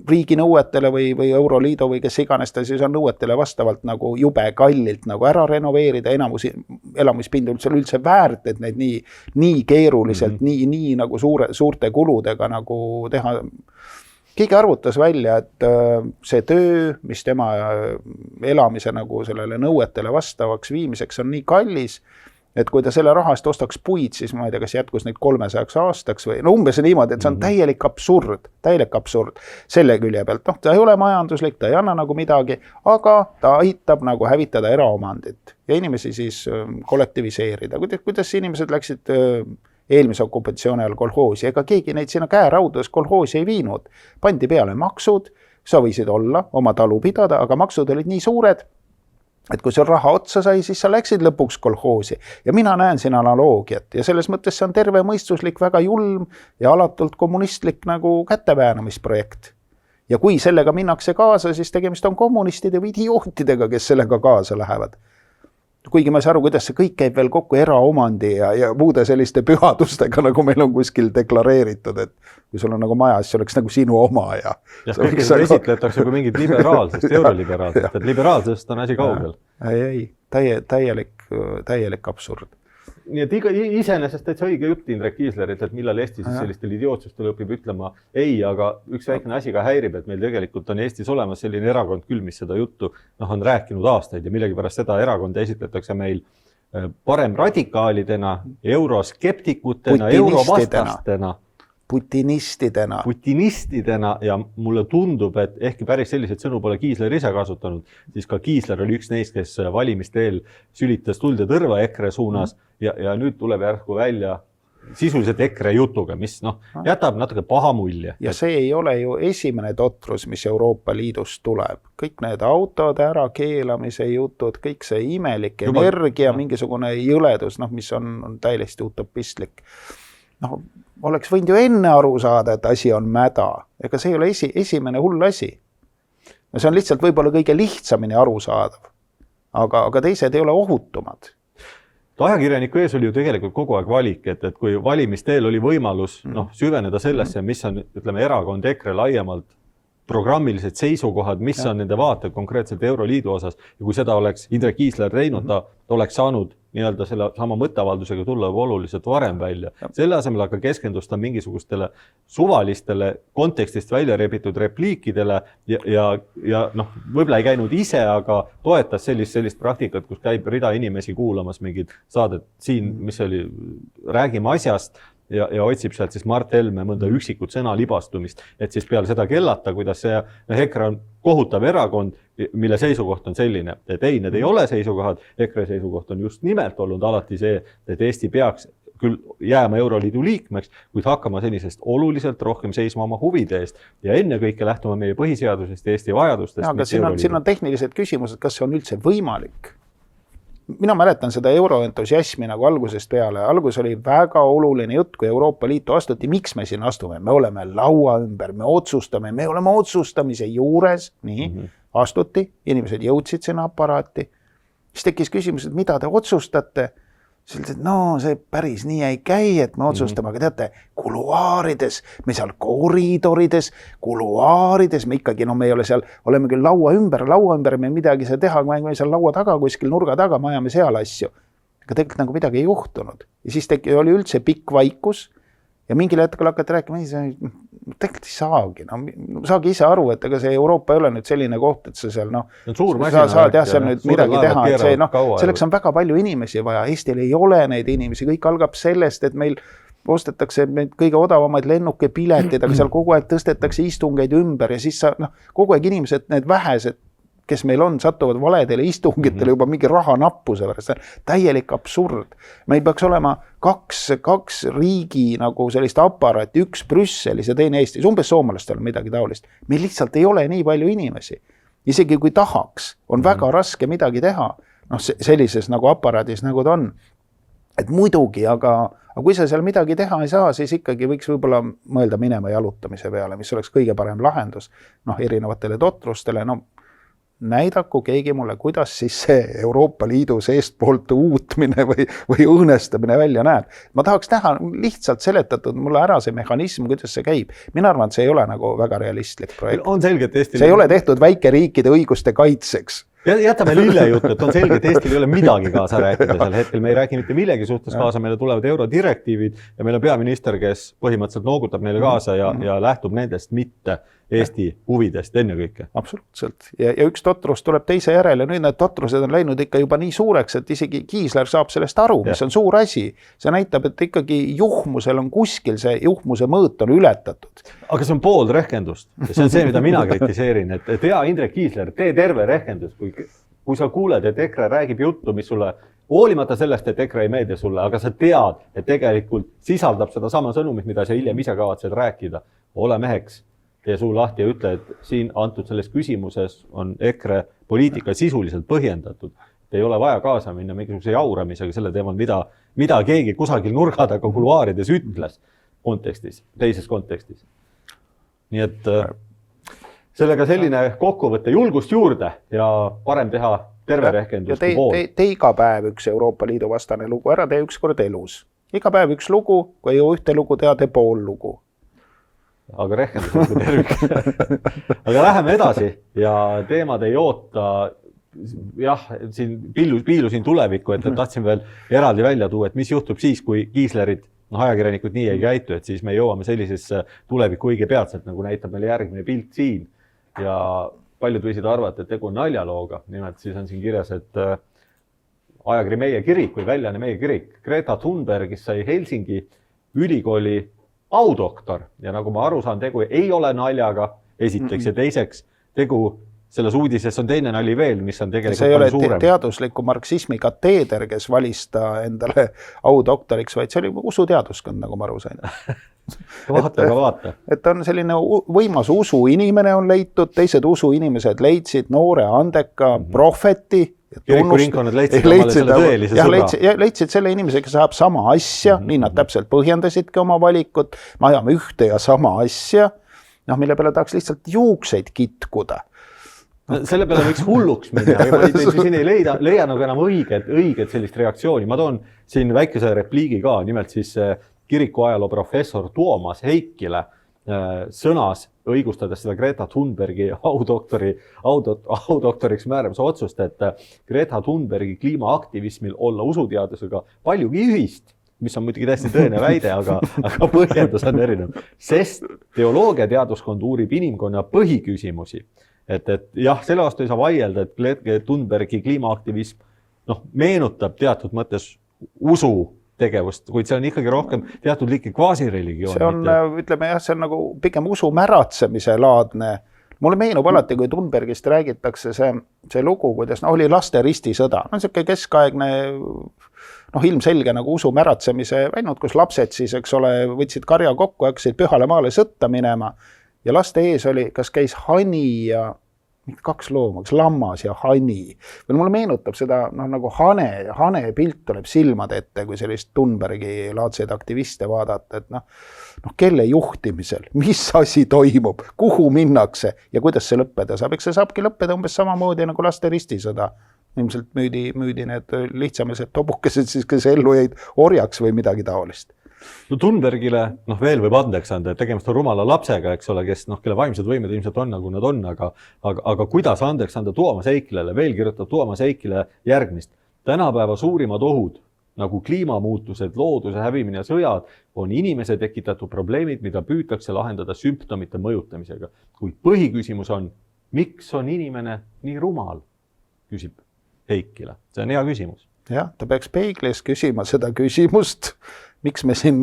riigi nõuetele või Euroliidu või kes iganes ta siis on nõuetele vastavalt nagu jube kallilt nagu ära renoveerida, enamus elamispindu üldse väärt, et neid nii keeruliselt, nii nagu suurte kuludega nagu teha. Keegi arvutas välja, et see töö, mis tema elamise nagu sellele nõuetele vastavaks viimiseks on nii kallis, et kui ta selle rahast ostaks puid, siis ma ei tea, kas jätkus neid 300 aastaks või umbes niimoodi, et see on täielik absurd selle külje pealt. Ta ei ole majanduslik, ta ei anna nagu midagi, aga ta aitab nagu hävitada eraomandit ja inimesi siis kollektiviseerida. Kuidas inimesed läksid eelmise okupatsiooni ajal kolhoosi, ega keegi neid sinna käeraudades kolhoosi ei viinud. Pandi peale maksud, sa võisid olla, oma talu pidada, aga maksud olid nii suured, et kui sul raha otsa sai, siis sa läksid lõpuks kolhoosi. Ja mina näen siin analoogiat ja selles mõttes see on terve mõistuslik, väga julm ja alatult kommunistlik nagu käteväänamisprojekt. Ja kui sellega minnakse kaasa, siis tegemist on kommunistide või idiootidega, kes sellega kaasa lähevad. Kuigi ma ei saa aru, kuidas see kõik käib veel kokku eraomandi ja muude selliste pühadustega, nagu meil on kuskil deklareeritud, et kui sul on nagu maja, siis oleks nagu sinu oma. Ja kõike seda esitletakse kui mingit liberaalsest, euroliberaalsest, et liberaalsest on asi kaugel. Ei, täielik absurd. Nii et iseenesest täitsa õige jutt Indrek Kiislerit, et millal Eesti siis sellistel idiootsustel õpib ütlema ei, aga üks väikene asi ka häirib, et meil tegelikult on Eestis olemas selline erakond küll, mis seda juttu on rääkinud aastaid ja millegipärast seda erakonda esitletakse meil parem radikaalidena, euroskeptikutena, eurovastastena, putinistidena ja mulle tundub, et ehkki päris selliseid sõnu pole Kiisler ise kasutanud, siis ka Kiisler oli üks neist, kes valimiste eel sülitas tuld ja tõrva EKRE suunas ja nüüd tuleb järku välja sisuliselt EKRE jutuga, mis jätab natuke paha mulje. Ja see ei ole ju esimene totrus, mis Euroopa Liidust tuleb. Kõik need autode ära keelamise jutud, kõik see imelik energia, mingisugune jõledus, mis on täiesti utopistlik. Oleks võinud ju enne aru saada, et asi on mäda. Ega see ei ole esimene hull asi. See on lihtsalt võib-olla kõige lihtsamini aru saadav. Aga teised ei ole ohutumad. Ajakirjaniku ees oli ju tegelikult kogu aeg valik, et kui valimisteel oli võimalus süveneda sellesse, mis on erakond EKRE laiemalt programmilised seisukohad, mis on nende vaated konkreetselt Euroliidu osas ja kui seda oleks Indrek Kiisler teinud, ta oleks saanud nii-öelda selle sama mõtteavaldusega tulla oluliselt varem välja. Selle asemel aga keskendus ta mingisugustele suvalistele kontekstist välja rebitud repliikidele ja võib-olla ei käinud ise, aga toetas sellist praktikat, kus käib rida inimesi kuulamas mingid saadet siin, mis oli Räägime asjast ja otsib sealt siis Mart Helme mõnda üksikut sõna libastumist, et siis peale seda kellata, kuidas see EKRE on kohutav erakond, mille seisukoht on selline, et ei, need ei ole seisukohad, EKRE seisukoht on just nimelt olnud alati see, et Eesti peaks küll jääma Euroliidu liikmeks, kuid hakkama senisest oluliselt rohkem seisma oma huvide eest ja ennekõike lähtuma meie põhiseadusest ja Eesti vajadustest. Aga siin on tehnilised küsimused, kas see on üldse võimalik? Mina mäletan seda euroentusiasmi nagu algusest peale. Algus oli väga oluline jutt, kui Euroopa Liitu astuti. Miks me siin astume? Me oleme laua ümber, me otsustame, me oleme otsustamise juures. Nii, astuti, inimesed jõudsid sinna aparaati. Siis tekkis küsimus, et mida te otsustate? Siis no see päris nii ei käi, et me otsustame, aga teate, kuluaarides, me seal koridorides, kuluaarides, me ikkagi, me ei ole seal, oleme küll laua ümber, me midagi seal teha, me seal laua taga, kuskil nurga taga, me ajame seal asju. Aga tegelikult nagu midagi ei juhtunud. Ja siis oli üldse pikk vaikus ja mingil hetkel hakati rääkima, tegelikult ei saagi. Saagi ise aru, et ega see Euroopa ei ole nüüd selline koht, et see seal, saad jah, seal nüüd midagi teha, et see, selleks on väga palju inimesi vaja. Eestil ei ole neid inimesi, kõik algab sellest, et meil ostetakse kõige odavamaid lennuke piletid, aga seal kogu aeg tõstetakse istungeid ümber ja siis kogu aeg inimesed, need vähesed, kes meil on, satuvad valedele istungitele juba mingi raha nappuse pärast. Täielik absurd. Meil peaks olema kaks riigi nagu sellist aparaati, üks Brüsselis ja teine Eestis. Umbes soomlastel on midagi taolist. Meil lihtsalt ei ole nii palju inimesi. Isegi kui tahaks, on väga raske midagi teha. Sellises nagu aparaadis nagu ta on. Et muidugi, aga kui sa seal midagi teha ei saa, siis ikkagi võiks võib-olla mõelda minema jalutamise peale, mis oleks kõige parem lahendus. Erinevatele totrustele, näidaku keegi mulle, kuidas siis see Euroopa Liidu seestpoolt uutmine või õõnestamine välja näeb. Ma tahaks näha lihtsalt seletatud mulle ära see mehhanism, kuidas see käib. Mina arvan, et see ei ole nagu väga realistlik projekt. On selge, et Eestil... See ei ole tehtud väikeriikide õiguste kaitseks. Jätame lille juttu, et on selge, et Eestil ei ole midagi kaasa rääkida sel hetkel. Me ei räägi mitte millegi suhtes kaasa, meile tulevad eurodirektiivid ja meil on peaminister, kes põhimõtteliselt noogutab neile kaasa ja lähtub nendest mitte Eesti huvidest ennekõike. Absoluutselt. Ja üks totrus tuleb teise järel ja nüüd need totrused on läinud ikka juba nii suureks, et isegi Kiisler saab sellest aru, mis on suur asi. See näitab, et ikkagi juhmusel on kuskil see juhmuse mõõt on ületatud. Aga see on pool rehkendust. Ja see on see, mida mina kritiseerin, et hea Indrek Kiisler, tee terve rehkendus. Kui sa kuuled, et EKRE räägib juttu, mis sulle, hoolimata sellest, et EKRE ei meeldi sulle, aga sa tead, et tegelikult sisaldab seda sama sõnumit, mida sa hiljem ise kavatsed rääkida. Ole meheks. Tee suu lahti ja ütle, et siin antud selles küsimuses on EKRE poliitika sisuliselt põhjendatud. Ei ole vaja kaasa minna mingisuguse jauramisega selle teemal, mida keegi kusagil nurga taga kuluaarides ütles kontekstis, teises kontekstis. Nii et sellega selline kokkuvõtte julgust juurde ja parem teha terve rehkendus kui pool. Tee iga päev üks Euroopa Liidu vastane lugu ära, tee üks kord elus. Iga päev üks lugu, kui ei ühte lugu teha, tee pool lugu. Aga rehkendus on tervik. Aga läheme edasi ja teemad ei oota, jah, siin piilusin tulevikku, et tahtsin veel eraldi välja tuua, et mis juhtub siis, kui Kiislerid, ajakirjanikud nii ei käitu, et siis me jõuame sellisesse tulevikku õige peatselt, nagu näitab meile järgmine pilt siin. Ja paljud võisid arvata, et tegu on naljalooga. Nimelt siis on siin kirjas, et ajakiri Meie kirik või väljane Meie kirik. Greta Thunbergis sai Helsingi ülikooli audoktor ja nagu ma aru saan, tegu ei ole naljaga esiteks ja teiseks tegu selles uudises on teine nali veel, mis on tegelikult see ei ole teadusliku marksismi kateeder, kes valis ta endale audoktoriks, vaid see oli usuteaduskond, nagu ma aru sain. Vaata. Et on selline võimas usu inimene on leitud, teised usu inimesed leidsid noore andeka profeti. Kirikuringkonnad leidsid selle inimese, kes saab sama asja, nii nad täpselt põhjendasidki oma valikut, me ajame ühte ja sama asja, mille peale tahaks lihtsalt juukseid kitkuda. Selle peale võiks hulluks minna, aga ma siin ei leia nagu enam õiget sellist reaktsiooni. Ma toon siin väikese repliigi ka, nimelt siis kirikuajaloo professor Tuomas Heikile sõnas õigustades seda Greta Thunbergi audoktoriks määramise otsust, et Greta Thunbergi kliimaaktivismil olla usuteadusega paljugi ühist, mis on muidugi täiesti tõene väide, aga põhjendus on erinev. Sest teoloogia teaduskond uurib inimkonna põhiküsimusi. Et jah, selle vastu ei saa vaielda, et Thunbergi kliimaaktivism meenutab teatud mõttes usu tegevust, kuid see on ikkagi rohkem teatud liiki kvaasireligioon. See on, ütleme jah, see on nagu pigem usu märatsemise laadne. Mulle meenub alati, kui Thunbergist räägitakse see lugu, kuidas oli laste ristisõda. Selline keskaegne, ilmselge nagu usu märatsemise väinud, kus lapsed siis, eks ole, võtsid karja kokku, hakkasid pühale maale sõtta minema ja laste ees oli, kas käis hani ja 2 looma, kas lammas ja hani. Mulle meenutab seda nagu hane pilt tuleb silmade ette, kui sellist Thunbergi laadseid aktiviste vaadata, et kelle juhtimisel, mis asi toimub, kuhu minnakse ja kuidas see lõppeda saab. Eks see saabki lõppeda umbes samamoodi nagu laste ristisõda. Ilmselt müüdi need lihtsamised tobukesed siis, kes ellu jäid orjaks või midagi taolist. No Thunbergile veel võib andeks anda, et tegemist on rumala lapsega, eks ole, kes kelle vaimsed võimed ilmselt on nagu nad on, aga kuidas andeks anda Toomas Heikilele, veel kirjutab Toomas Heikile järgmist. Tänapäeva suurimad ohud, nagu kliimamuutused, looduse hävimine ja sõjad, on inimese tekitatud probleemid, mida püütakse lahendada sümptomite mõjutamisega. Kuid põhiküsimus on, miks on inimene nii rumal, küsib Heikile. See on hea küsimus. Jah, ta peaks peiglis küsima seda küsimust, miks me siin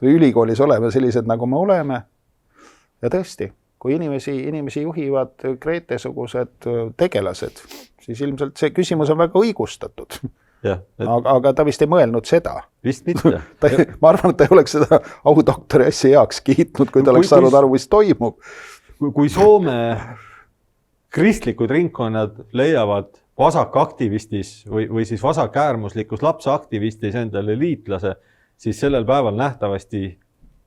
ülikoolis oleme sellised, nagu me oleme. Ja tõesti, kui inimesi juhivad Grete-sugused tegelased, siis ilmselt see küsimus on väga õigustatud. Ja, aga ta vist ei mõelnud seda. Vist mitte. Ma arvan, et ta ei oleks seda audoktori asja heaks kiitnud, kui ta oleks saanud aru, mis toimub. Kui Soome kristlikud ringkonnad leiavad vasakaktivistis või siis vasakäärmuslikus lapseaktivistis endale liitlase, siis sellel päeval nähtavasti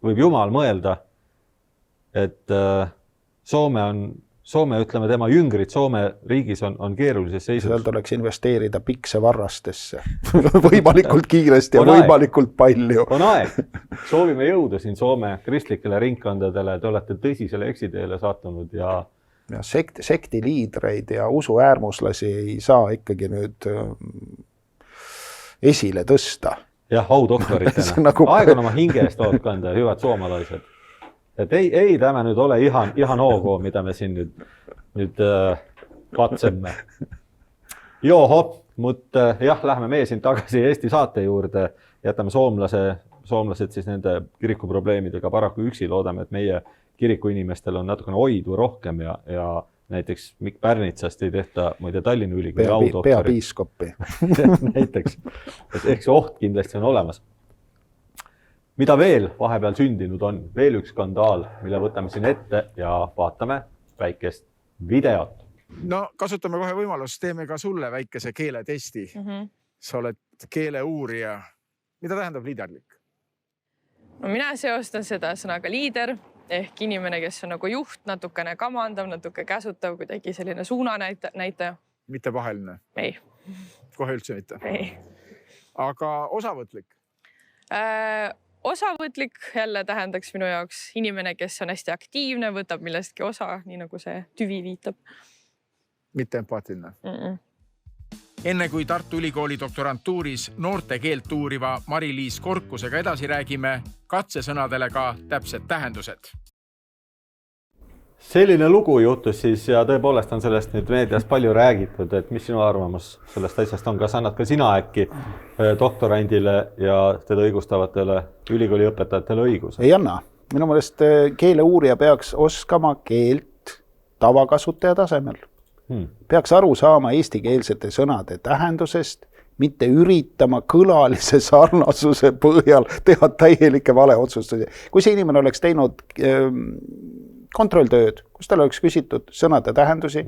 võib Jumal mõelda, et Soome, ütleme tema jüngrid Soome riigis on keerulises seisus. Seal tuleks investeerida piksevarrastesse võimalikult kiiresti ja võimalikult palju. On aeg. Soovime jõuda siin Soome kristlikele ringkondadele, te olete tõsisele eksiteele sattunud ja sekti liidreid ja usu äärmuslasi ei saa ikkagi nüüd esile tõsta. Jah, audoktoritena. Aeg on oma hinge eest oot kanda ja hüvad soomalaised. Et ei tämä nüüd ole ihan ok, mida me siin nüüd katsemme. Joho, mutta lähme meie siin tagasi Eesti saate juurde. Jätame soomlased siis nende kirikuprobleemidega paraku üksi. Loodame, et meie kirikuinimestel on natukene oidu rohkem ja näiteks Mikk Pärnitsast ei tehta muide Tallinna Ülikooli audoktorit. Peapiiskoppi. Näiteks, et ehk see oht kindlasti on olemas. Mida veel vahepeal sündinud on? Veel üks skandaal, mille võtame siin ette ja vaatame väikest videot. No kasutame kohe võimalust, teeme ka sulle väikese keeletesti. Sa oled keeleuurija. Mida tähendab liiderlik? No mina seostan seda sõnaga liider. Ehk inimene, kes on nagu juht, natukene kamandav, natuke käsutav, kuidagi selline suunanäitaja. Mitte paheline? Ei. Kohe üldse mitte? Ei. Aga osavõtlik? Osavõtlik jälle tähendaks minu jaoks inimene, kes on hästi aktiivne, võtab millestki osa, nii nagu see tüvi viitab. Mitte empaatiline? Enne kui Tartu Ülikooli doktorantuuris noorte keelt uuriva Mari-Liis Korkusega edasi räägime, katsesõnadele ka täpsed tähendused. Selline lugu juhtus siis ja tõepoolest on sellest nüüd meedias palju räägitud, et mis sinu arvamus sellest asjast on, kas annad ka sina äkki doktorandile ja teda õigustavatele ülikooli õpetajatele õiguse? Ei anna. Minu meelest keeleuurija peaks oskama keelt tavakasutaja tasemel. Peaks aru saama eestikeelsete sõnade tähendusest, mitte üritama kõlalise sarnasuse põhjal teha täielikke valeotsustusi. Kui see inimene oleks teinud kontrolltööd, kus tal oleks küsitud sõnade tähendusi,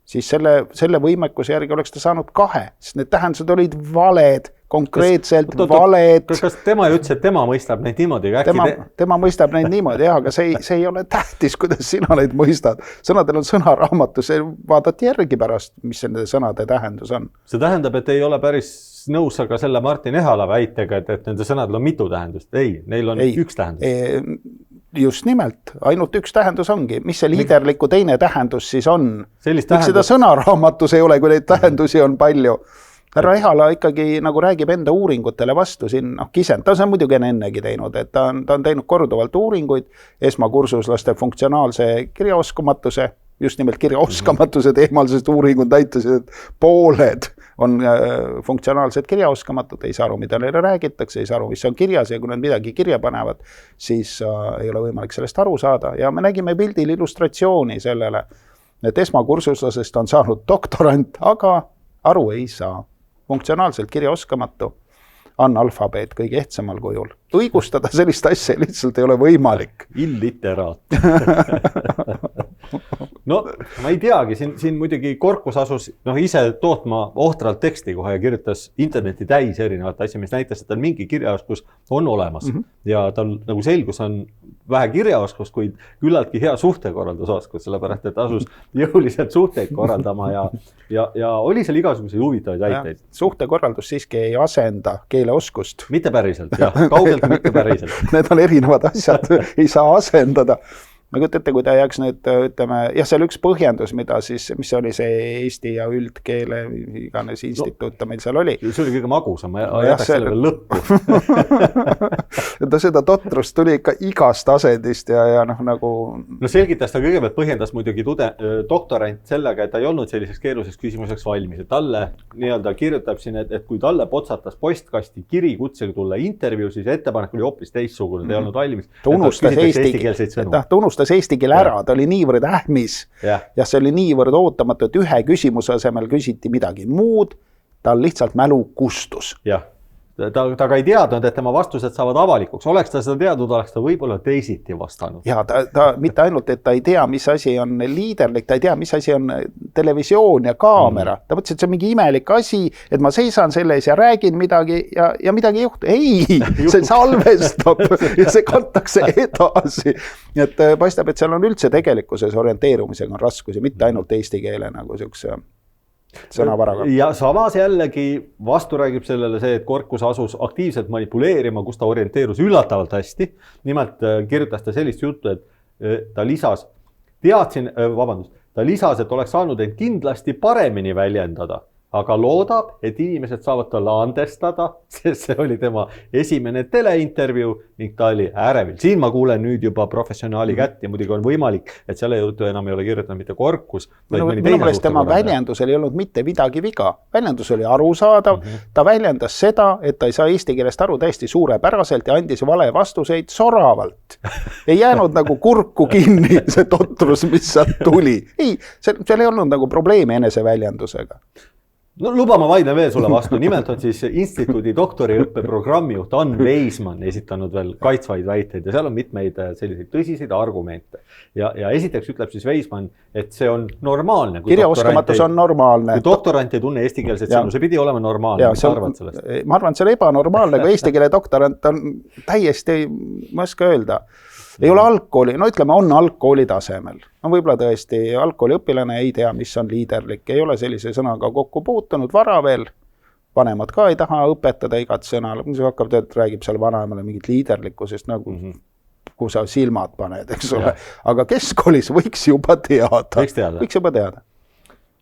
siis selle võimekuse järgi oleks ta saanud 2, sest need tähendused olid valed, konkreetselt valed. Kas tema ei ütles, et tema mõistab neid niimoodi? Tema mõistab neid niimoodi, jah, aga see ei ole tähtis, kuidas sina neid mõistad. Sõnadel on sõnaraamatus, vaadati järgi pärast, mis nende sõnade tähendus on. See tähendab, et ei ole päris nõus aga selle Martin Ehala väitega, et nende sõnadel on mitu tähendust. Ei, neil on üks tähendus. Just nimelt, ainult üks tähendus ongi. Mis see liiderliku teine tähendus siis on? Miks seda sõnaraamatus ei ole, kui neid tähendusi on palju? Härra Ehala ikkagi nagu räägib enda uuringutele vastu siin, kisend, ta on muidugi ennegi teinud, et ta on teinud korduvalt uuringuid esmakursuslaste funktsionaalse kirjaoskamatuse, just nimelt kirjaoskamatuse teemal, sest uuringud näitasid, et pooled on funktsionaalselt kirjaoskamatud, ei saa aru, mida neile räägitakse, ei saa aru, mis on kirjas ja kui nad midagi kirja panevad, siis ei ole võimalik sellest aru saada ja me nägime pildil illustratsiooni sellele, et esmakursuslasest on saanud doktorant, aga aru ei saa. Funktsionaalselt kirjaoskamatu analfabeet kõige ehtsamal kujul. Õigustada sellist asja lihtsalt ei ole võimalik. Illiteraat. No ma ei teagi, siin muidugi Korkus asus ise tootma ohtralt teksti kohe ja kirjutas interneti täis erinevat asja, mis näitas, et tal mingi kirjaoskus on olemas ja tal nagu selgus on vähe kirjaoskus, kuid küllaltki hea suhtekorraldusoskus, sellepärast, et asus jõuliselt suhteid korraldama ja oli seal igasuguseid huvitavaid väiteid. Suhtekorraldus siiski ei asenda keeleoskust. Mitte päriselt, jah, kaugelt mitte päriselt. Need on erinevad asjad, ei saa asendada. Ma kujutate, kui ta jääks nüüd, ütleme, jah, see oli üks põhjendus, mis oli see Eesti ja üldkeele iganes instituut, meil seal oli. See oli kõige magusam, ma jätaks selle veel lõppu. Seda totrust tuli ikka igast asendist ja nagu... No selgitas ta kõigepealt põhjendas muidugi doktorant sellega, et ta ei olnud selliseks keeruliseks küsimuseks valmis. Et talle nii-öelda kirjutab siin, et kui talle potsatas postkasti kiri kutsega tulla intervjuu, siis ettepanek oli hoopis teistsugune, ta ei olnud valmis. Ta unustas eesti keele ära, ta oli niivõrd ähmis ja see oli niivõrd ootamatu, et ühe küsimuse asemel küsiti midagi muud, tal lihtsalt mälu kustus. Jah, ta ka ei teadnud, et tema vastused saavad avalikuks. Oleks ta seda teadnud, oleks ta võib-olla teisiti vastanud. Ja ta mitte ainult, et ta ei tea, mis asi on liiderlik, ta ei tea, mis asi on televisioon ja kaamera. Ta mõtles, et see on mingi imelik asi, et ma seisan selles ja räägin midagi ja midagi ei juhtu. Ei, see salvestab ja see kantakse edasi. Et paistab, et seal on üldse tegelikkuses orienteerumisega on raskusi, mitte ainult eesti keele nagu siukse sõnavaraga. Ja samas jällegi vastu räägib sellele see, et Korkus asus aktiivselt manipuleerima, kus ta orienteerus üllatavalt hästi. Nimelt kirjutas ta sellist juttu, et ta lisas, et oleks saanud end kindlasti paremini väljendada, aga loodab, et inimesed saavad talle andestada, sest see oli tema esimene teleintervjuu ning ta oli ärevil. Siin ma kuulen nüüd juba professionaali kätt ja muidugi on võimalik, et selle jutu enam ei ole kirjutanud mitte Korkus. Minu meelest tema väljendusel ei olnud mitte midagi viga. Väljendus oli arusaadav, ta väljendas seda, et ta ei saa eesti keelest aru täiesti suurepäraselt ja andis vale vastuseid soravalt. Ei jäänud nagu kurku kinni see totrus, mis sealt tuli. Ei, seal ei olnud nagu probleemi enese väljendusega. No luba ma vaidlen veel sulle vastu. Nimelt on siis instituudi doktoriõppe programmijuht Ann Veismann esitanud veel kaitsvaid väiteid ja seal on mitmeid selliseid tõsiseid argumente. Ja esiteks ütleb siis Veismann, et see on normaalne. Kirjaoskamatus on normaalne. Kui doktorant ei tunne eestikeelset sõnu, see pidi olema normaalne. Mis sa arvad sellest? Ma arvan, et see on ebanormaalne, kui eesti keele doktorant on täiesti, ma oska öelda, ei ole algkooli, no ütleme, on algkooli tasemel. No võib-olla tõesti algkooli õpilane ei tea, mis on liiderlik, ei ole sellise sõnaga kokku puutunud vara veel. Vanemad ka ei taha õpetada igat sõna, mis hakkab, räägib seal vanemale mingit liiderlikkusest, nagu kui sa silmad paned, eks ole. Aga keskkoolis võiks juba teada. Võiks juba teada.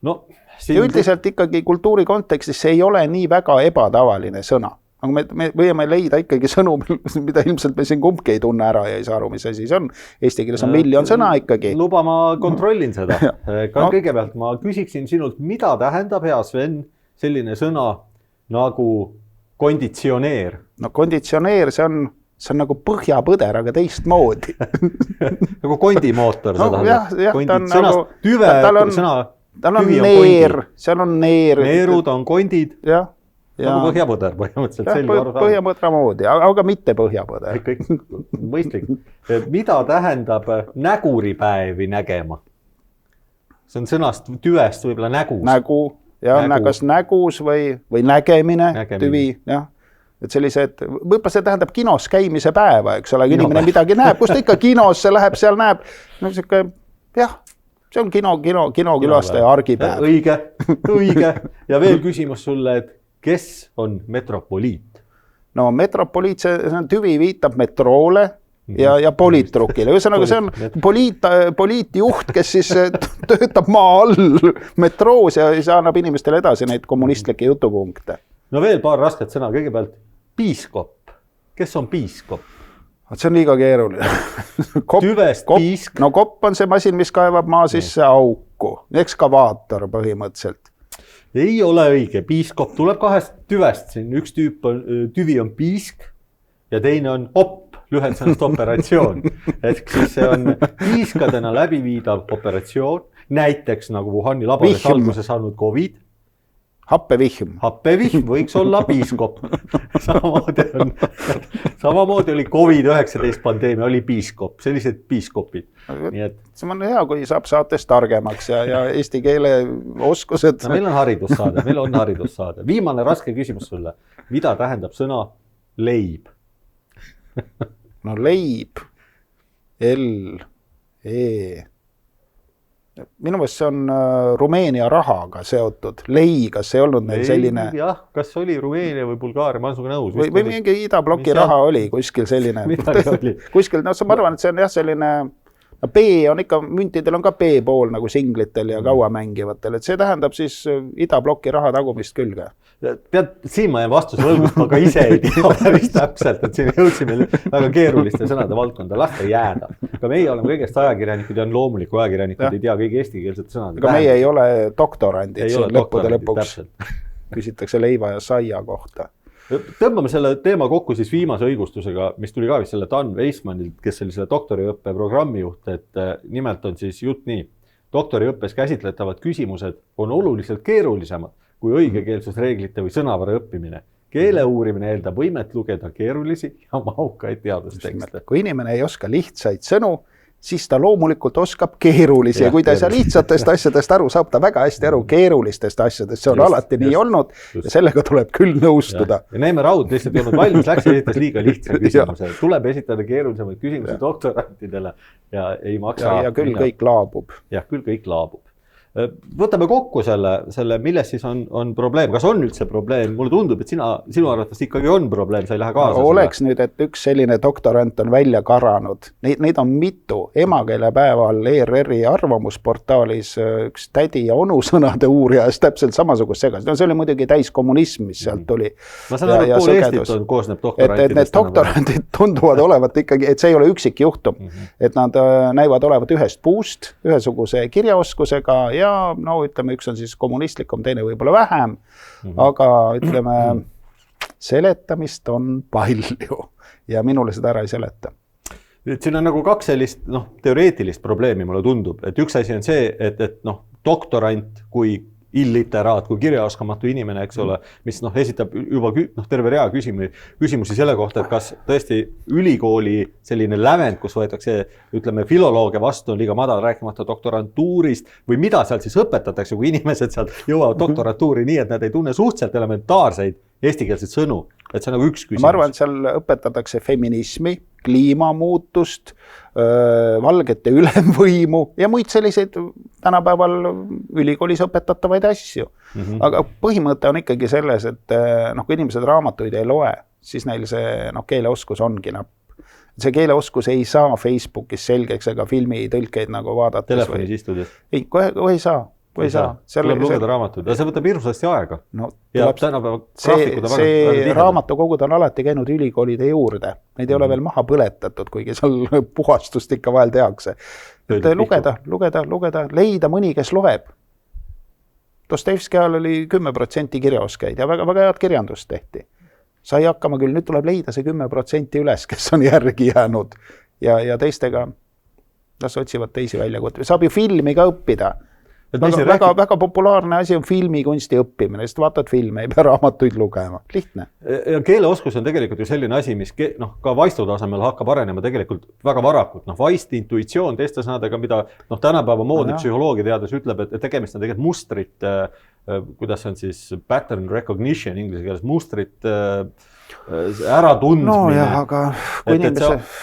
No, ja üldiselt ikkagi kultuuri kontekstis see ei ole nii väga ebatavaline sõna. Aga me võime leida ikkagi sõnu, mida ilmselt me siin kumbki ei tunne ära ja ei saa aru, mis asi see on. Eesti keeles on miljon sõna ikkagi. Luba ma kontrollin seda. Kõigepealt ma küsiksin sinult, mida tähendab, hea Sven, selline sõna nagu konditsioneer? No konditsioneer, see on nagu põhjapõder, aga teistmoodi. Nagu kondimootor seda. Jah, ta on nagu tüve, sõna tal on neer, seal on neer. Neerud on kondid. Jah. Nagu põhjapõder põhimõtteliselt. Põhjapõdra moodi, aga mitte põhjapõder. Kõik mõistlik. Mida tähendab näguripäevi nägema? See on sõnast tüvest võib-olla nägus. Nägu, jah, kas nägus või nägemine, tüvi, jah. Et sellised, võib-olla see tähendab kinos käimise päeva, eks ole, inimene midagi näeb, kus ta ikka kinos see läheb, seal näeb, no siuke, jah, see on kinokülastaja argipäev. Õige. Ja veel küsimus sulle, et kes on metropoliit? No metropoliit, see tüvi viitab metroole ja poliitrukile. Ühesõnaga, see on poliitjuht, kes siis töötab maa all metroos ja see annab inimestele edasi neid kommunistlikke jutupunkte. No veel paar rasket sõna. Kõigepealt piiskop. Kes on piiskop? see on liiga keeruline. Tüvest piisk. No kopp on see masin, mis kaevab maa sisse auku. Ekskavaator põhimõtteliselt. Ei ole õige. Piiskopp tuleb 2 tüvest siin. Üks tüvi on piisk ja teine on opp, lühend sõnast operatsioon. Et siis see on piiskadena läbiviidav operatsioon. Näiteks nagu Wuhani labades alguse saanud COVID. Happevihm. Happevihm võiks olla piiskopp. Samamoodi oli COVID-19 pandeemia, oli piiskopp, sellised piiskopid. Nii et... See on hea, kui saab saatest targemaks ja eesti keele oskused. No, meil on haridussaade. Viimane raske küsimus sulle. Mida tähendab sõna leib? No leib. L, E... Minu meelest see on Rumeenia rahaga seotud. Lei, kas ei olnud meil selline... Jah, kas oli Rumeenia või Bulgaaria, ma olen suga nõus. Või mingi idabloki raha oli kuskil selline. Kuskil, no ma arvan, et see on jah selline... No B on ikka, müntidel on ka B-pool nagu singlitel ja kaua mängivatel. Et see tähendab siis idabloki raha tagumist külge. Siin ma jään vastuse võlgus, ma ka ise ei tea päris täpselt, et siin jõudsime väga keeruliste sõnade valdkonda. Lasta jääda. Ka meie oleme kõigest ajakirjanikud ja on loomuliku ajakirjanikud, ei tea kõigi eestikeelsete sõnade. Aga meie ei ole doktorandid siin lõppude lõpuks. Küsitakse leiva ja saia kohta. Tõmbame selle teema kokku siis viimase õigustusega, mis tuli ka vist selle Dan Weissmanilt, kes oli selle doktoriõppe programmi juht, et nimelt on siis jutt nii. Doktoriõppes käsitletavad küsimused on oluliselt keerulisemad kui õigekeelsusreeglite või sõnavara õppimine. Keele uurimine eeldab võimet lugeda keerulisi ja mahukaid teadustekste. Kui inimene ei oska lihtsaid sõnu, siis ta loomulikult oskab keerulisi ja kui ta ei saa lihtsatest asjadest aru, saab ta väga hästi aru keerulistest asjadest. See on alati nii olnud ja sellega tuleb küll nõustuda. Ja Neeme Raud lihtsalt ei olnud valmis, läks esitas liiga lihtsa küsimuse. Tuleb esitada keerulisemaid küsimusi doktorantidele ja ei maksa. Ja küll kõik laabub. Ja küll kõik laabub. Võtame kokku selle, milles siis on probleem. Kas on üldse probleem? Mulle tundub, et sinu arvates ikkagi on probleem, sa ei lähe kaasa. Oleks nüüd, et üks selline doktorant on välja karanud. Neid on mitu. Emakeelepäeval ERR-i arvamusportaalis üks tädi ja onusõnade uurijas täpselt samasugust segas. No see oli muidugi täis kommunism, mis sealt tuli. Ma saan aru, et pool Eestit koosneb doktorantidest. Et need doktorantid tunduvad olevat ikkagi, et see ei ole üksik juhtum. Et nad näivad olevat ühest puust, ühesuguse kirjaoskusega ja no ütleme, üks on siis kommunistlikum, teine võib-olla vähem, aga ütleme, seletamist on palju ja minule seda ära ei seleta. Siin on nagu 2 sellist teoreetilist probleemi, mulle tundub, et üks asi on see, et doktorant kui illiteraat, kui kirjaoskamatu inimene, eks ole, mis esitab juba terve rea küsimusi selle kohta, et kas tõesti ülikooli selline lävend, kus võetakse, ütleme, filoloogia vastu on liiga madal, rääkimata doktorantuurist või mida seal siis õpetatakse, kui inimesed sealt jõuavad doktorantuuri nii, et nad ei tunne suhteliselt elementaarseid eestikeelseid sõnu. Et see on nagu üks küsimus. Ma arvan, et seal õpetatakse feminismi, kliimamuutust, valgete ülemvõimu ja muid selliseid tänapäeval ülikoolis õpetatavaid asju. Aga põhimõte on ikkagi selles, et kui inimesed raamatuid ei loe, siis neil see keeleoskus ongi napp. See keeleoskus ei saa Facebookis selgeks ega filmi tõlkeid nagu vaadates. Telefonis istudes? Ei, kohe ei saa. Tuleb lugeda raamatuid ja see võtab hirmsasti aega. See raamatukogud on alati käinud ülikoolide juurde. Neid ei ole veel maha põletatud, kuigi seal puhastust ikka vahel tehakse. Lugeda, leida mõni, kes loeb. Dostojevski ajal oli 10% kirjaoskaid ja väga head kirjandust tehti. Sai hakkama küll, nüüd tuleb leida see 10% üles, kes on järgi jäänud ja teistega las otsivad teisi väljakutsusi. Saab ju filmi ka õppida. Väga populaarne asi on filmikunsti õppimine, sest vaatad filme, ei pea raamatuid lugema. Lihtne. Ja keeleoskus on tegelikult ju selline asi, mis ka vaistu tasemel hakkab arenema tegelikult väga varakult. Vaist, intuitsioon, teiste sõnadega, mida tänapäeva moodne psühholoogiateadus ütleb, et tegemist on tegelikult mustrit, kuidas see on siis pattern recognition inglise keeles, mustrit ära tundmine.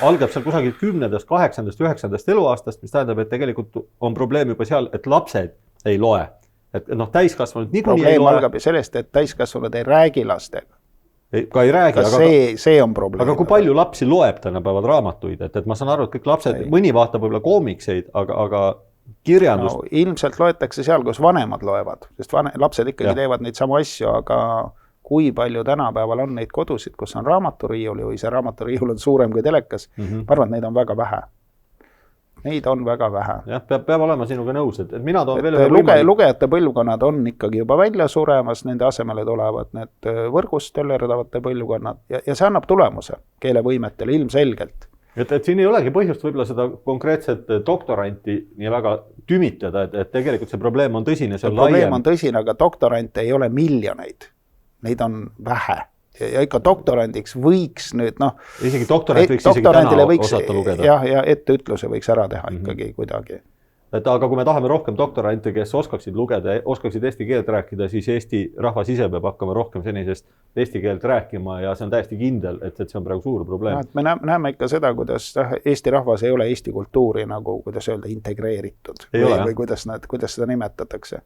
Algab seal kusagil 10., 8., 9. eluaastast, mis tähendab, et tegelikult on probleem juba seal, et lapsed ei loe. Et täiskasvanud niikuinii ei loe. Probleem algab sellest, et täiskasvanud ei räägi lastega. Ka ei räägi. See on probleem. Aga kui palju lapsi loeb tänapäevad raamatuid? Et ma saan aru, et kõik lapsed, mõni vaatab võib-olla koomikseid, aga kirjandust... Ilmselt loetakse seal, kus vanemad loevad, sest lapsed ikkagi teevad neid samu asju, aga kui palju tänapäeval on neid kodusid, kus on raamaturiiul või see raamaturiiul on suurem kui telekas, ma arvan, et neid on väga vähe. Neid on väga vähe. Jah, peab olema sinuga nõus, et mina toon veel lugejate põlvkonnad on ikkagi juba välja suremas, nende asemele tulevad need võrgust töllerdavate põlvkonnad ja see annab tulemuse keelevõimetele ilmselgelt. Et siin ei olegi põhjust võib-olla seda konkreetset doktoranti nii väga tümitada, et tegelikult see probleem on tõsine, see on laiem. Probleem on tõsine, aga doktorante ei ole miljoneid. Neid on vähe. Ja ikka doktorandiks võiks nüüd, isegi doktorant võiks isegi täna osata lugeda. Ja etteütluse võiks ära teha ikkagi kuidagi. Aga kui me tahame rohkem doktorante, kes oskaksid lugeda, oskaksid eesti keelt rääkida, siis Eesti rahvas ise peab hakkama rohkem senisest eesti keelt rääkima ja see on täiesti kindel, et see on praegu suur probleem. Me näeme ikka seda, kuidas Eesti rahvas ei ole Eesti kultuuri nagu, kuidas öelda, integreeritud. Või kuidas seda nimetatakse.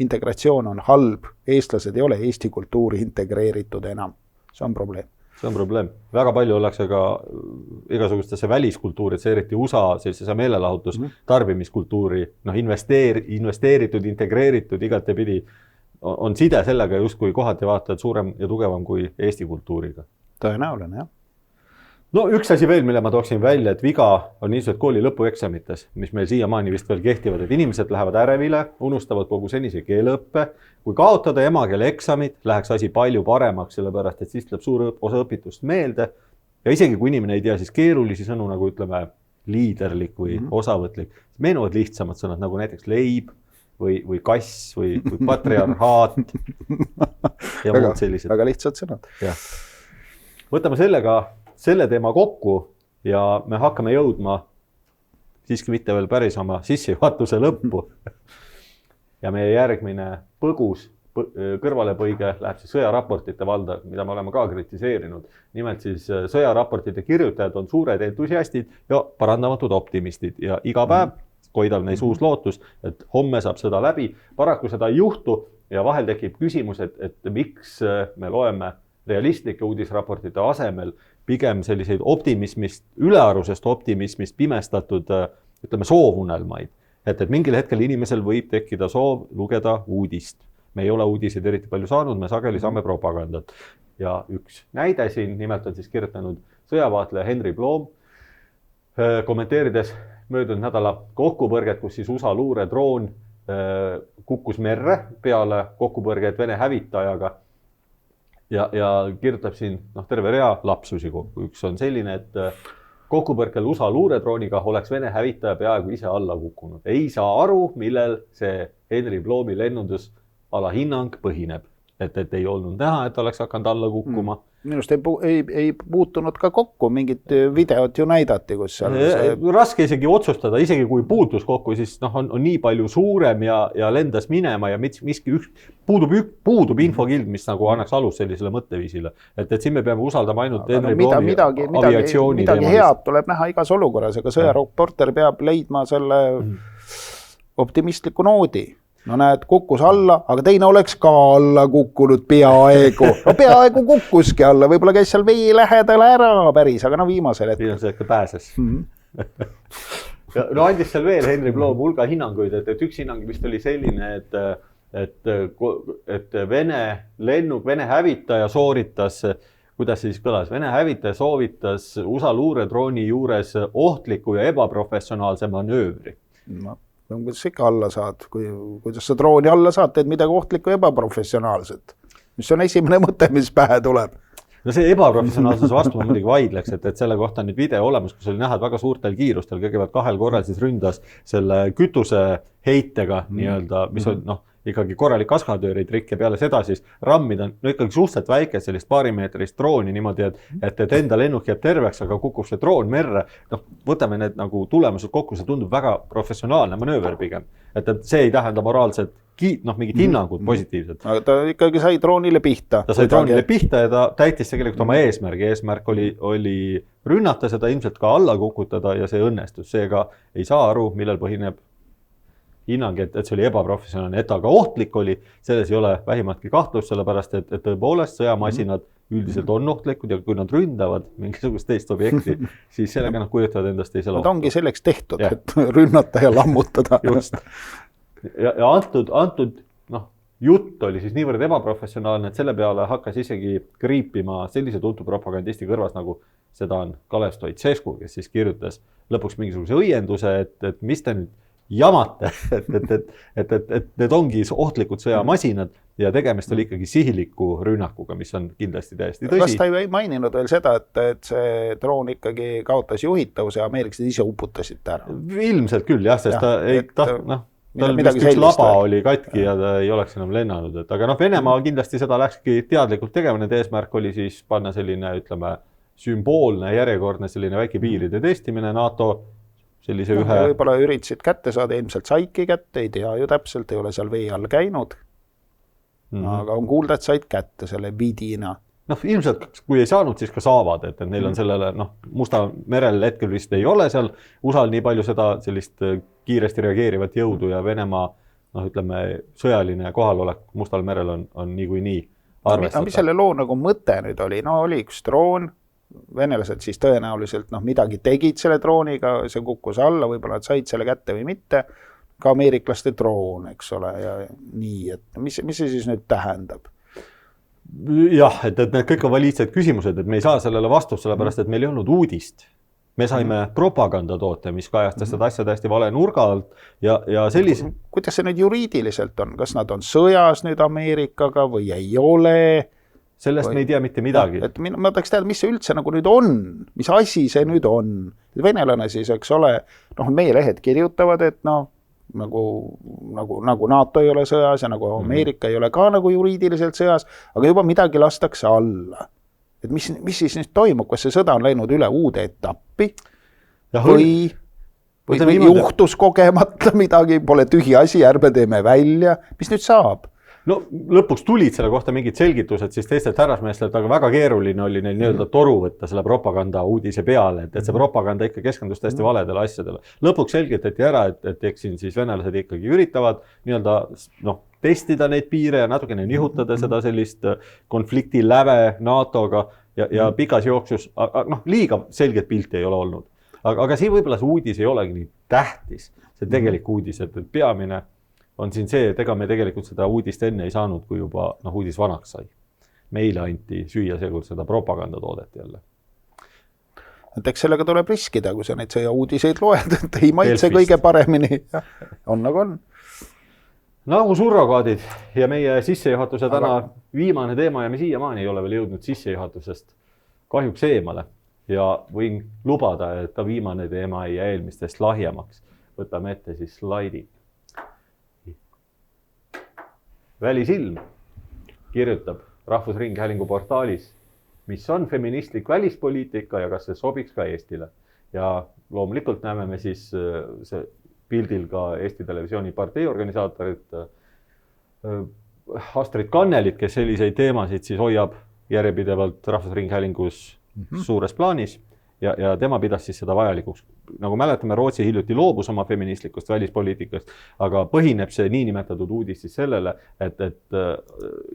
Integratsioon on halb. Eestlased ei ole Eesti kultuuri integreeritud enam. See on probleem. See on probleem. Väga palju ollakse ka igasugustesse väliskultuuridesse, eriti USA, sellise meelelahutus, tarbimiskultuuri, investeeritud, integreeritud, igatepidi on side sellega justkui kohati vaatajad suurem ja tugevam kui Eesti kultuuriga. Tõenäoline, jah. No üks asi veel, mille ma tooksin välja, et viga on niisugused kooli lõpueksamites, mis meil siiamaani vist veel kehtivad, et inimesed lähevad ärevile, unustavad kogu senise keeleõppe. Kui kaotada emakeele eksamid, läheks asi palju paremaks, sellepärast, et siis tuleb suur osa õpitust meelde. Ja isegi kui inimene ei tea siis keerulisi sõnu, nagu ütleme liiderlik või osavõtlik, meenuvad lihtsamad sõnad, nagu näiteks leib või kass või patriarhaat ja muud sellised. Väga lihtsad sõnad. Ja. Võtame selle teema kokku ja me hakkame jõudma siiski mitte veel päris oma sissejuhatuse lõppu. Ja meie järgmine põgus kõrvalepõige läheb siis sõjaraportite valda, mida me oleme ka kritiseerinud. Nimelt siis sõjaraportite kirjutajad on suured entusiastid ja parandamatud optimistid ja iga päev koidab neis uus lootus, et homme saab seda läbi. Paraku seda ei juhtu ja vahel tekib küsimus, et miks me loeme realistlike uudisraportite asemel pigem selliseid optimismist, ülearusest optimismist pimestatud, ütleme, soovunelmaid. Et mingil hetkel inimesel võib tekkida soov lugeda uudist. Me ei ole uudiseid eriti palju saanud, me sageli saame propagandat. Ja üks näide siin, nimelt on siis kirjutanud sõjavaatleja Henry Blom, kommenteerides möödunud nädala kokkupõrget, kus siis USA luuredroon kukkus merre peale kokkupõrget Vene hävitajaga. Ja kirjutab siin terve rea lapsusi kokku. Üks on selline, et kokkupõrkel USA luuredrooniga oleks Vene hävitaja peaaegu ise alla kukkunud. Ei saa aru, millel see Henry Blomi lennundusala hinnang põhineb. Et ei olnud näha, et oleks hakanud alla kukkuma. Minust ei puutunud ka kokku, mingid videot ju näidati, kus seal... Raske isegi otsustada, isegi kui puutus kokku, siis on nii palju suurem ja lendas minema ja puudub infokild, mis nagu annaks alus sellisele mõtteviisile. Et siin me peame usaldama ainult Henry Blomi aviatsiooni. Midagi head tuleb näha igas olukorras, aga sõjaraporter peab leidma selle optimistliku noodi. No näed, kukkus alla, aga teine oleks ka alla kukkunud peaaegu. No peaaegu kukkuski alla, võib-olla käis seal vee lähedal ära päris, aga viimasel hetkel. Viimasel hetkel pääses. No andis seal veel Henry Blom hulga hinnanguid, et üks hinnang vist oli selline, et Vene hävitaja sooritas, kuidas siis kõlas, Vene hävitaja soovitas USA luuredrooni juures ohtliku ja ebaprofessionaalse manöövri. Kuidas ikka alla saad, kuidas sa drooni alla saad, teed midagi ohtlikku ja ebaprofessionaalset. Mis on esimene mõte, mis pähe tuleb? No see ebaprofessionaalsuse vastu ma muidugi vaidleks, et selle kohta on nüüd video olemas, kus oli näha, et väga suurtel kiirustel kõigepealt 2 korral siis ründas selle kütuse heitega nii-öelda, mis on ikkagi korralik kaskatööritrikk ja peale seda siis rammida ikkagi suhteliselt väike sellist paarimeetrist drooni niimoodi, et enda lennuk jääb terveks, aga kukub see droon merre. Võtame need nagu tulemused kokku, see tundub väga professionaalne manööver pigem. Et see ei tähenda moraalset mingit hinnangut positiivset. Aga ta ikkagi sai droonile pihta. Ta sai droonile pihta ja ta täitis tegelikult oma eesmärgi. Eesmärk oli rünnata seda, ilmselt ka alla kukutada ja see õnnestus. Seega ei saa aru, millel põhineb hinnang, et see oli ebaprofessionaalne, et aga ohtlik oli, selles ei ole vähimatki kahtlust, sellepärast, et tõepoolest sõjamasinad üldiselt on ohtlikud ja kui nad ründavad mingisugust teist objekti, siis sellega nad kujutavad endast teisele ohtu. Nad ongi selleks tehtud, et rünnata ja lammutada. Just. Ja antud jutt oli siis niivõrd ebaprofessionaalne, et selle peale hakkas isegi kriipima sellise tuntud propagandisti kõrvas, nagu seda on Kalev Stoicescu, kes siis kirjutas lõpuks mingisuguse õienduse, et mis te nüüd jamate, et need ongi ohtlikud sõjamasinad ja tegemist oli ikkagi sihiliku rünnakuga, mis on kindlasti täiesti tõsi. Kas ta ei maininud veel seda, et see droon ikkagi kaotas juhitavuse ja ameeriklased ise uputasid ta ära? Ilmselt küll jah, sest ta ei tahtnud, tal vist üks laba oli katki ja ta ei oleks enam lennanud, aga Venemaa kindlasti seda läkski teadlikult tegema, need eesmärk oli siis panna selline, ütleme, sümboolne, järjekordne selline väike piiride testimine NATO sellise ühe... Võib-olla üritasid kätte saada, ilmselt saidki kätte, ei tea ju täpselt, ei ole seal vee all käinud, aga on kuulda, et said kätte selle vidina. Ilmselt, kui ei saanud, siis ka saavad, et neil on sellele, Musta merel hetkel vist ei ole seal USA-l nii palju seda sellist kiiresti reageerivat jõudu ja Venemaa, ütleme, sõjaline kohalolek Mustal merel on niikuinii arvestada. Mis selle loo nagu mõte nüüd oli? Oli üks droon, venelased siis tõenäoliselt midagi tegid selle drooniga, see kukkus alla, võib-olla nad said selle kätte või mitte, ka ameeriklaste droon, eks ole, ja nii, et mis see siis nüüd tähendab? Jah, et need kõik on valiidsed küsimused, et me ei saa sellele vastust, sellepärast, et meil ei olnud uudist. Me saime propagandatoote, mis kajastas seda asja täiesti vale nurga alt ja sellise... Kuidas see nüüd juriidiliselt on? Kas nad on sõjas nüüd Ameerikaga või ei ole? Sellest me ei tea mitte midagi. Et ma tahaks teada, mis see üldse nagu nüüd on, mis asi see nüüd on. Venelane siis, eks ole, meie lehed kirjutavad, et nagu NATO ei ole sõjas ja nagu Ameerika ei ole ka nagu juriidiliselt sõjas, aga juba midagi lastakse alla. Et mis siis nüüd toimub, kas see sõda on läinud üle uude etappi või juhtus kogemata midagi, pole tühi asi, ärme teeme välja, mis nüüd saab? Lõpuks tulid selle kohta mingid selgitused siis teistelt härrasmeestelt, aga väga keeruline oli neil nii-öelda toru võtta selle propaganda uudise peale, et see propaganda ikka keskendus täiesti valedele asjadele. Lõpuks selgitati ära, et eks siin siis venelased ikkagi üritavad nii-öelda testida neid piire ja natukene nihutada seda sellist konflikti läve NATO-ga ja pikas jooksus, liiga selget pilti ei ole olnud. Aga siin võib-olla see uudis ei olegi nii tähtis, see tegelik uudis, et peamine on siin see, et ega me tegelikult seda uudist enne ei saanud, kui juba uudis vanaks sai. Meile anti süüa seekord seda propagandatoodet jälle. Et eks sellega tuleb riskida, kui sa neid sõja uudiseid loed, et ei maitse kõige paremini. On nagu on. Nagu surrogaadid ja meie sissejuhatuse täna viimane teema ja me siiamaani ei ole veel jõudnud sissejuhatusest kahjuks eemale. Ja võin lubada, et ta viimane teema ei jää eelmistest lahjemaks. Võtame ette siis slaidi. Välisilm kirjutab Rahvusringhäälingu portaalis, mis on feministlik välispoliitika ja kas see sobiks ka Eestile. Ja loomulikult näeme me siis see pildil ka Eesti Televisiooni parteiorganisaatorit Astrid Kannelit, kes selliseid teemasid siis hoiab järjepidevalt Rahvusringhäälingus suures plaanis ja tema pidas siis seda vajalikuks. Nagu mäletame, Rootsi hiljuti loobus oma feministlikust välispoliitikast, aga põhineb see niinimetatud uudis siis sellele, et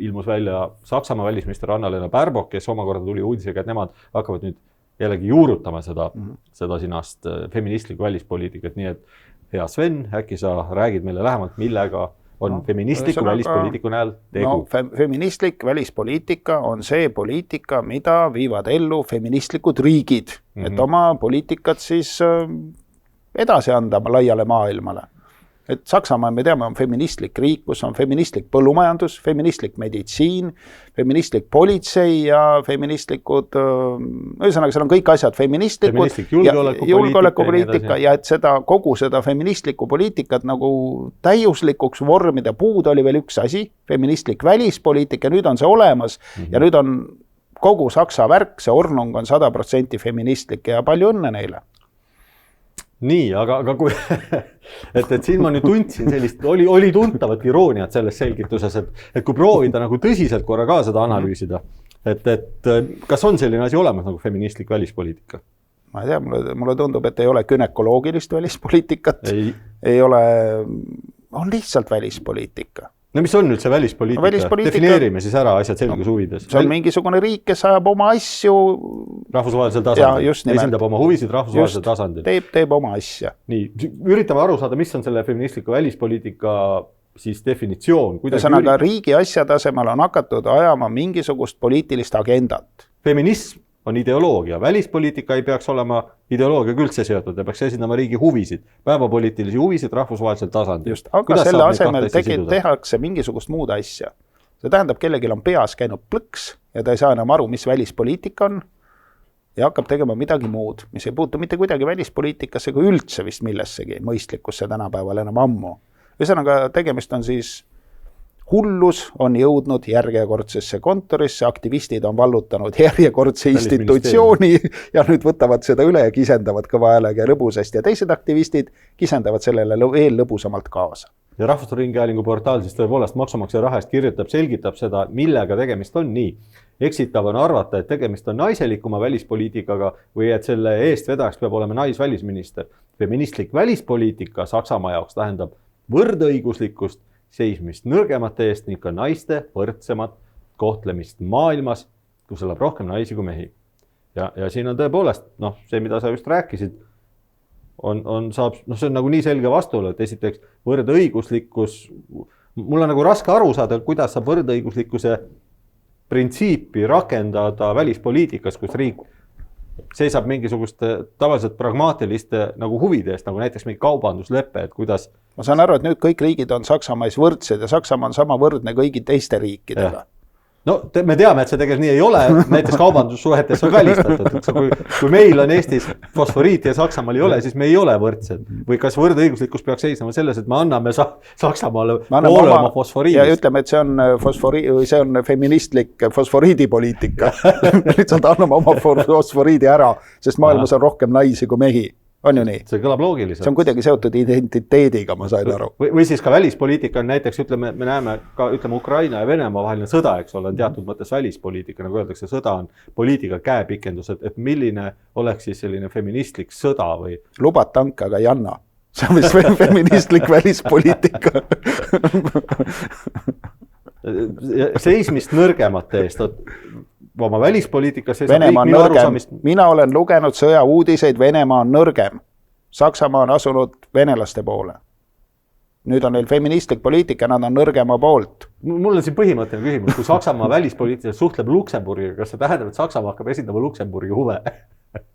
ilmus välja Saksamaa välisminister Annalena Baerbock, kes omakorda tuli uudisega, et nemad hakkavad nüüd jällegi juurutama seda sinast feministlikku välispoliitikat. Nii et hea Sven, äkki sa räägid meile lähemalt, millega on feministliku välispoliitiku näol tegu? Feministlik välispoliitika on see poliitika, mida viivad ellu feministlikud riigid, et oma poliitikat siis edasi anda laiale maailmale. Et Saksamaa, me teame, on feministlik riik, kus on feministlik põllumajandus, feministlik meditsiin, feministlik politsei ja feministlikud, ühesõnaga seal on kõik asjad feministlikud. Feministlik julgeolekupoliitika ja et kogu seda feministlikku poliitikat nagu täiuslikuks vormida puud oli veel üks asi, feministlik välispoliitika, nüüd on see olemas ja nüüd on kogu Saksa värk, see ornung on 100% feministlik ja palju õnne neile. Nii, aga kui, et siin ma nüüd tundsin sellist, oli tuntavat irooniat selles selgituses, et kui proovida nagu tõsiselt korra ka seda analüüsida, et kas on selline asi olemas nagu feministlik välispoliitika? Ma ei tea, mulle tundub, et ei ole gynekoloogilist välispoliitikat, ei ole, on lihtsalt välispoliitika. No mis on üldse välispoliitika? Defineerime siis ära asjad selgus huvides. See on mingisugune riik, kes ajab oma asju rahvusvahelisel tasandil, esindab oma huvisid rahvusvahelisel tasandil. Teeb oma asja. Nii, üritame aru saada, mis on selle feministliku välispoliitika siis definitsioon. Ühesõnaga riigi asja tasemel on hakatud ajama mingisugust poliitilist agendat. Feminism on ideoloogia, välispoliitika ei peaks olema ideoloogiaga üldse seotud, ta peaks esindama riigi huvisid, päevapoliitilisi huvisid rahvusvahelisel tasandil. Just, aga selle asemel tehakse mingisugust muud asja. See tähendab, kellegil on peas käinud plõks ja ta ei saa enam aru, mis välispoliitika on ja hakkab tegema midagi muud, mis ei puutu mitte kuidagi välispoliitikasse kui üldse vist millessegi mõistlikkusse tänapäeval enam ammu. Ühesõnaga, tegemist on siis hullus on jõudnud järjekordsesse kontorisse, aktivistid on vallutanud järjekordse institutsiooni ja nüüd võtavad seda üle ja kisendavad kõva häälega ja lõbusasti ja teised aktivistid kisendavad sellele veel lõbusamalt kaasa. Ja Rahvusringhäälingu portaal siis tõepoolest maksumaksja rahast kirjutab, selgitab seda, millega tegemist on nii. Eksitav on arvata, et tegemist on naiselikuma välispoliitikaga või et selle eestvedajaks peab olema naisvälisminister. Feministlik välispoliitika Saksamaa jaoks tähendab võrdõiguslikkust, seismist nõrgemate eest ning ka naiste võrdsemat kohtlemist maailmas, kus elab rohkem naisi kui mehi. Ja siin on tõepoolest, see, mida sa just rääkisid, see on nagu nii selge vastuolu, et esiteks võrdõiguslikkus, mul on nagu raske aru saada, kuidas saab võrdõiguslikkuse printsiipi rakendada välispoliitikas, kus riik seisab mingisuguste tavaliselt pragmaatiliste nagu huvide eest, nagu näiteks mingi kaubandusleppe, et kuidas. Ma saan aru, et nüüd kõik riigid on Saksamaais võrdsed ja Saksamaa on sama võrdne kõigi teiste riikidega. No me teame, et see tegelikult nii ei ole, näiteks kaubandussuhetes on välistatud. Kui meil on Eestis fosforiiti ja Saksamaal ei ole, siis me ei ole võrdsed. Või kas võrdõiguslikkus peaks seisnema selles, et me anname Saksamaale poole oma fosforiidist. Ja ütleme, et see on feministlik fosforiidipoliitika. Lihtsalt anname oma fosforiidi ära, sest maailmas on rohkem naisi kui mehi. On ju nii? See kõlab loogiliselt. See on kuidagi seotud identiteediga, ma sain aru. Või siis ka välispoliitika on näiteks, ütleme, me näeme ka Ukraina ja Venemaa vaheline sõda, eks ole, teatud mõttes välispoliitika, nagu öeldakse, sõda on poliitika käepikendus, et milline oleks siis selline feministlik sõda või? Lubad tanke, aga ei anna. See on vist feministlik välispoliitika. Seismist nõrgemate eest, oma välispoliitikas Venemaa on nõrgem. Mina olen lugenud sõja uudiseid, Venemaa on nõrgem. Saksamaa on asunud venelaste poole. Nüüd on neil feministlik poliitika, nad on nõrgema poolt. Mul on siin põhimõtteline küsimus, kui Saksamaa välispoliitiliselt suhtleb Luksemburgiga, kas see tähendab, et Saksamaa hakkab esindama Luksemburgi huve?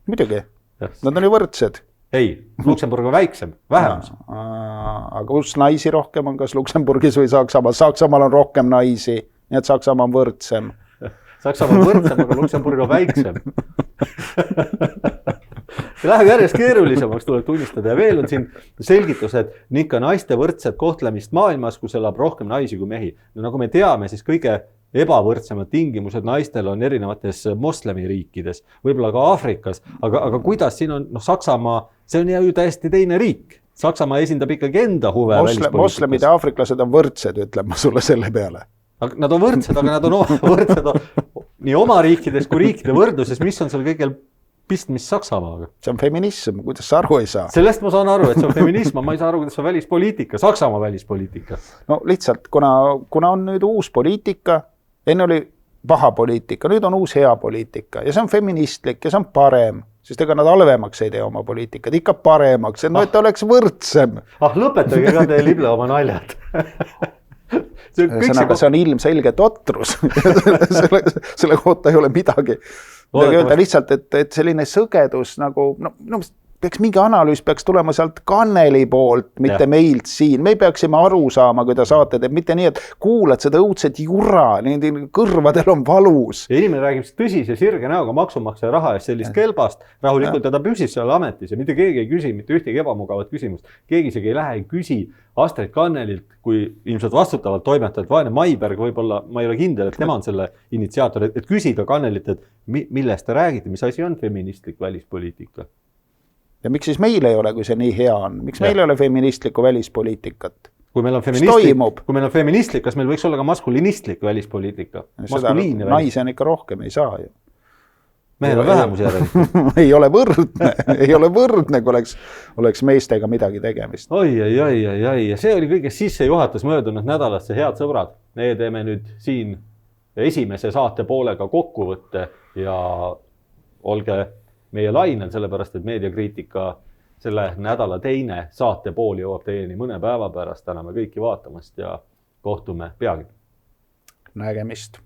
Muidugi, nad on ju võrdsed. Ei, Luksemburg on väiksem, vähemus. Aga kus naisi rohkem on, kas Luksemburgis või Saksamaal? Saksamaal on rohkem naisi, nii et Saksamaa on võrdsem. Saksamaa on võrdsem, aga Luksemburg on väiksem. See läheb järjest keerulisemaks, tuleb tunnistada. Ja veel on siin selgitus, et ikka naiste võrdset kohtlemist maailmas, kus elab rohkem naisi kui mehi. No, nagu me teame, siis kõige ebavõrdsemad tingimused naistel on erinevates moslemiriikides, võib-olla ka Aafrikas, aga kuidas siin on, Saksamaa, see on ju täiesti teine riik. Saksamaa esindab ikkagi enda huve välispoliitikas. Moslemid ja aafriklased on võrdsed, ütlen ma sulle selle peale. Nad on võrdsed, aga nad on võrdsed nii oma riikides kui riikide võrdluses, mis on seal kõigil pistmist Saksamaaga. See on feminism, kuidas sa aru ei saa? Sellest ma saan aru, et see on feminism, ma ei saa aru, kuidas see on välispoliitika, Saksamaa välispoliitika. No lihtsalt, kuna on nüüd uus poliitika, enne oli paha poliitika, nüüd on uus hea poliitika ja see on feministlik ja see on parem, sest ega nad halvemaks ei tee oma poliitikat, ikka paremaks, et oleks võrdsem. Lõpetage ka te lible oma naljad. See on ilmselge totrus. Selle kohta ei ole midagi öelda lihtsalt, et selline sõgedus nagu, peaks mingi analüüs peaks tulema sealt Kanneli poolt, mitte meilt siin. Me peaksime aru saama, kui ta saate teeb, mitte nii, et kuulad seda õudset jura, kõrvadel on valus. Ja inimene räägib tõsise sirge näoga maksumaksja raha eest sellist kelbast, rahulikult ta püsib seal ametis ja mitte keegi ei küsi mitte ühtegi ebamugavat küsimust. Keegi isegi ei lähe, ei küsi Astrid Kannelilt, kui ilmselt vastutavalt toimetajalt Vaene Maiberg, võib-olla ma ei ole kindel, et tema on selle initsiaator, et küsida Kannelilt, et millest te räägite, mis asi on feministlik välispoliitika? Ja miks siis meil ei ole, kui see nii hea on? Miks meil ei ole feministlikku välispoliitikat? Kui meil on feministlik, kas meil võiks olla ka maskulinistlik välispoliitika? Naisi on ikka rohkem, ei saa ju. Mehel on vähemus järelikult. ei ole võrdne, kui oleks meestega midagi tegemist. Oi. Ja see oli kõige sissejuhatus möödunud nädalasse, head sõbrad. Me teeme nüüd siin esimese saate poolega kokkuvõtte ja olge meie lainel, sellepärast et meediakriitika selle nädala teine saate pool jõuab teieni mõne päeva pärast. Täname kõiki vaatamast ja kohtume peagi. Nägemist.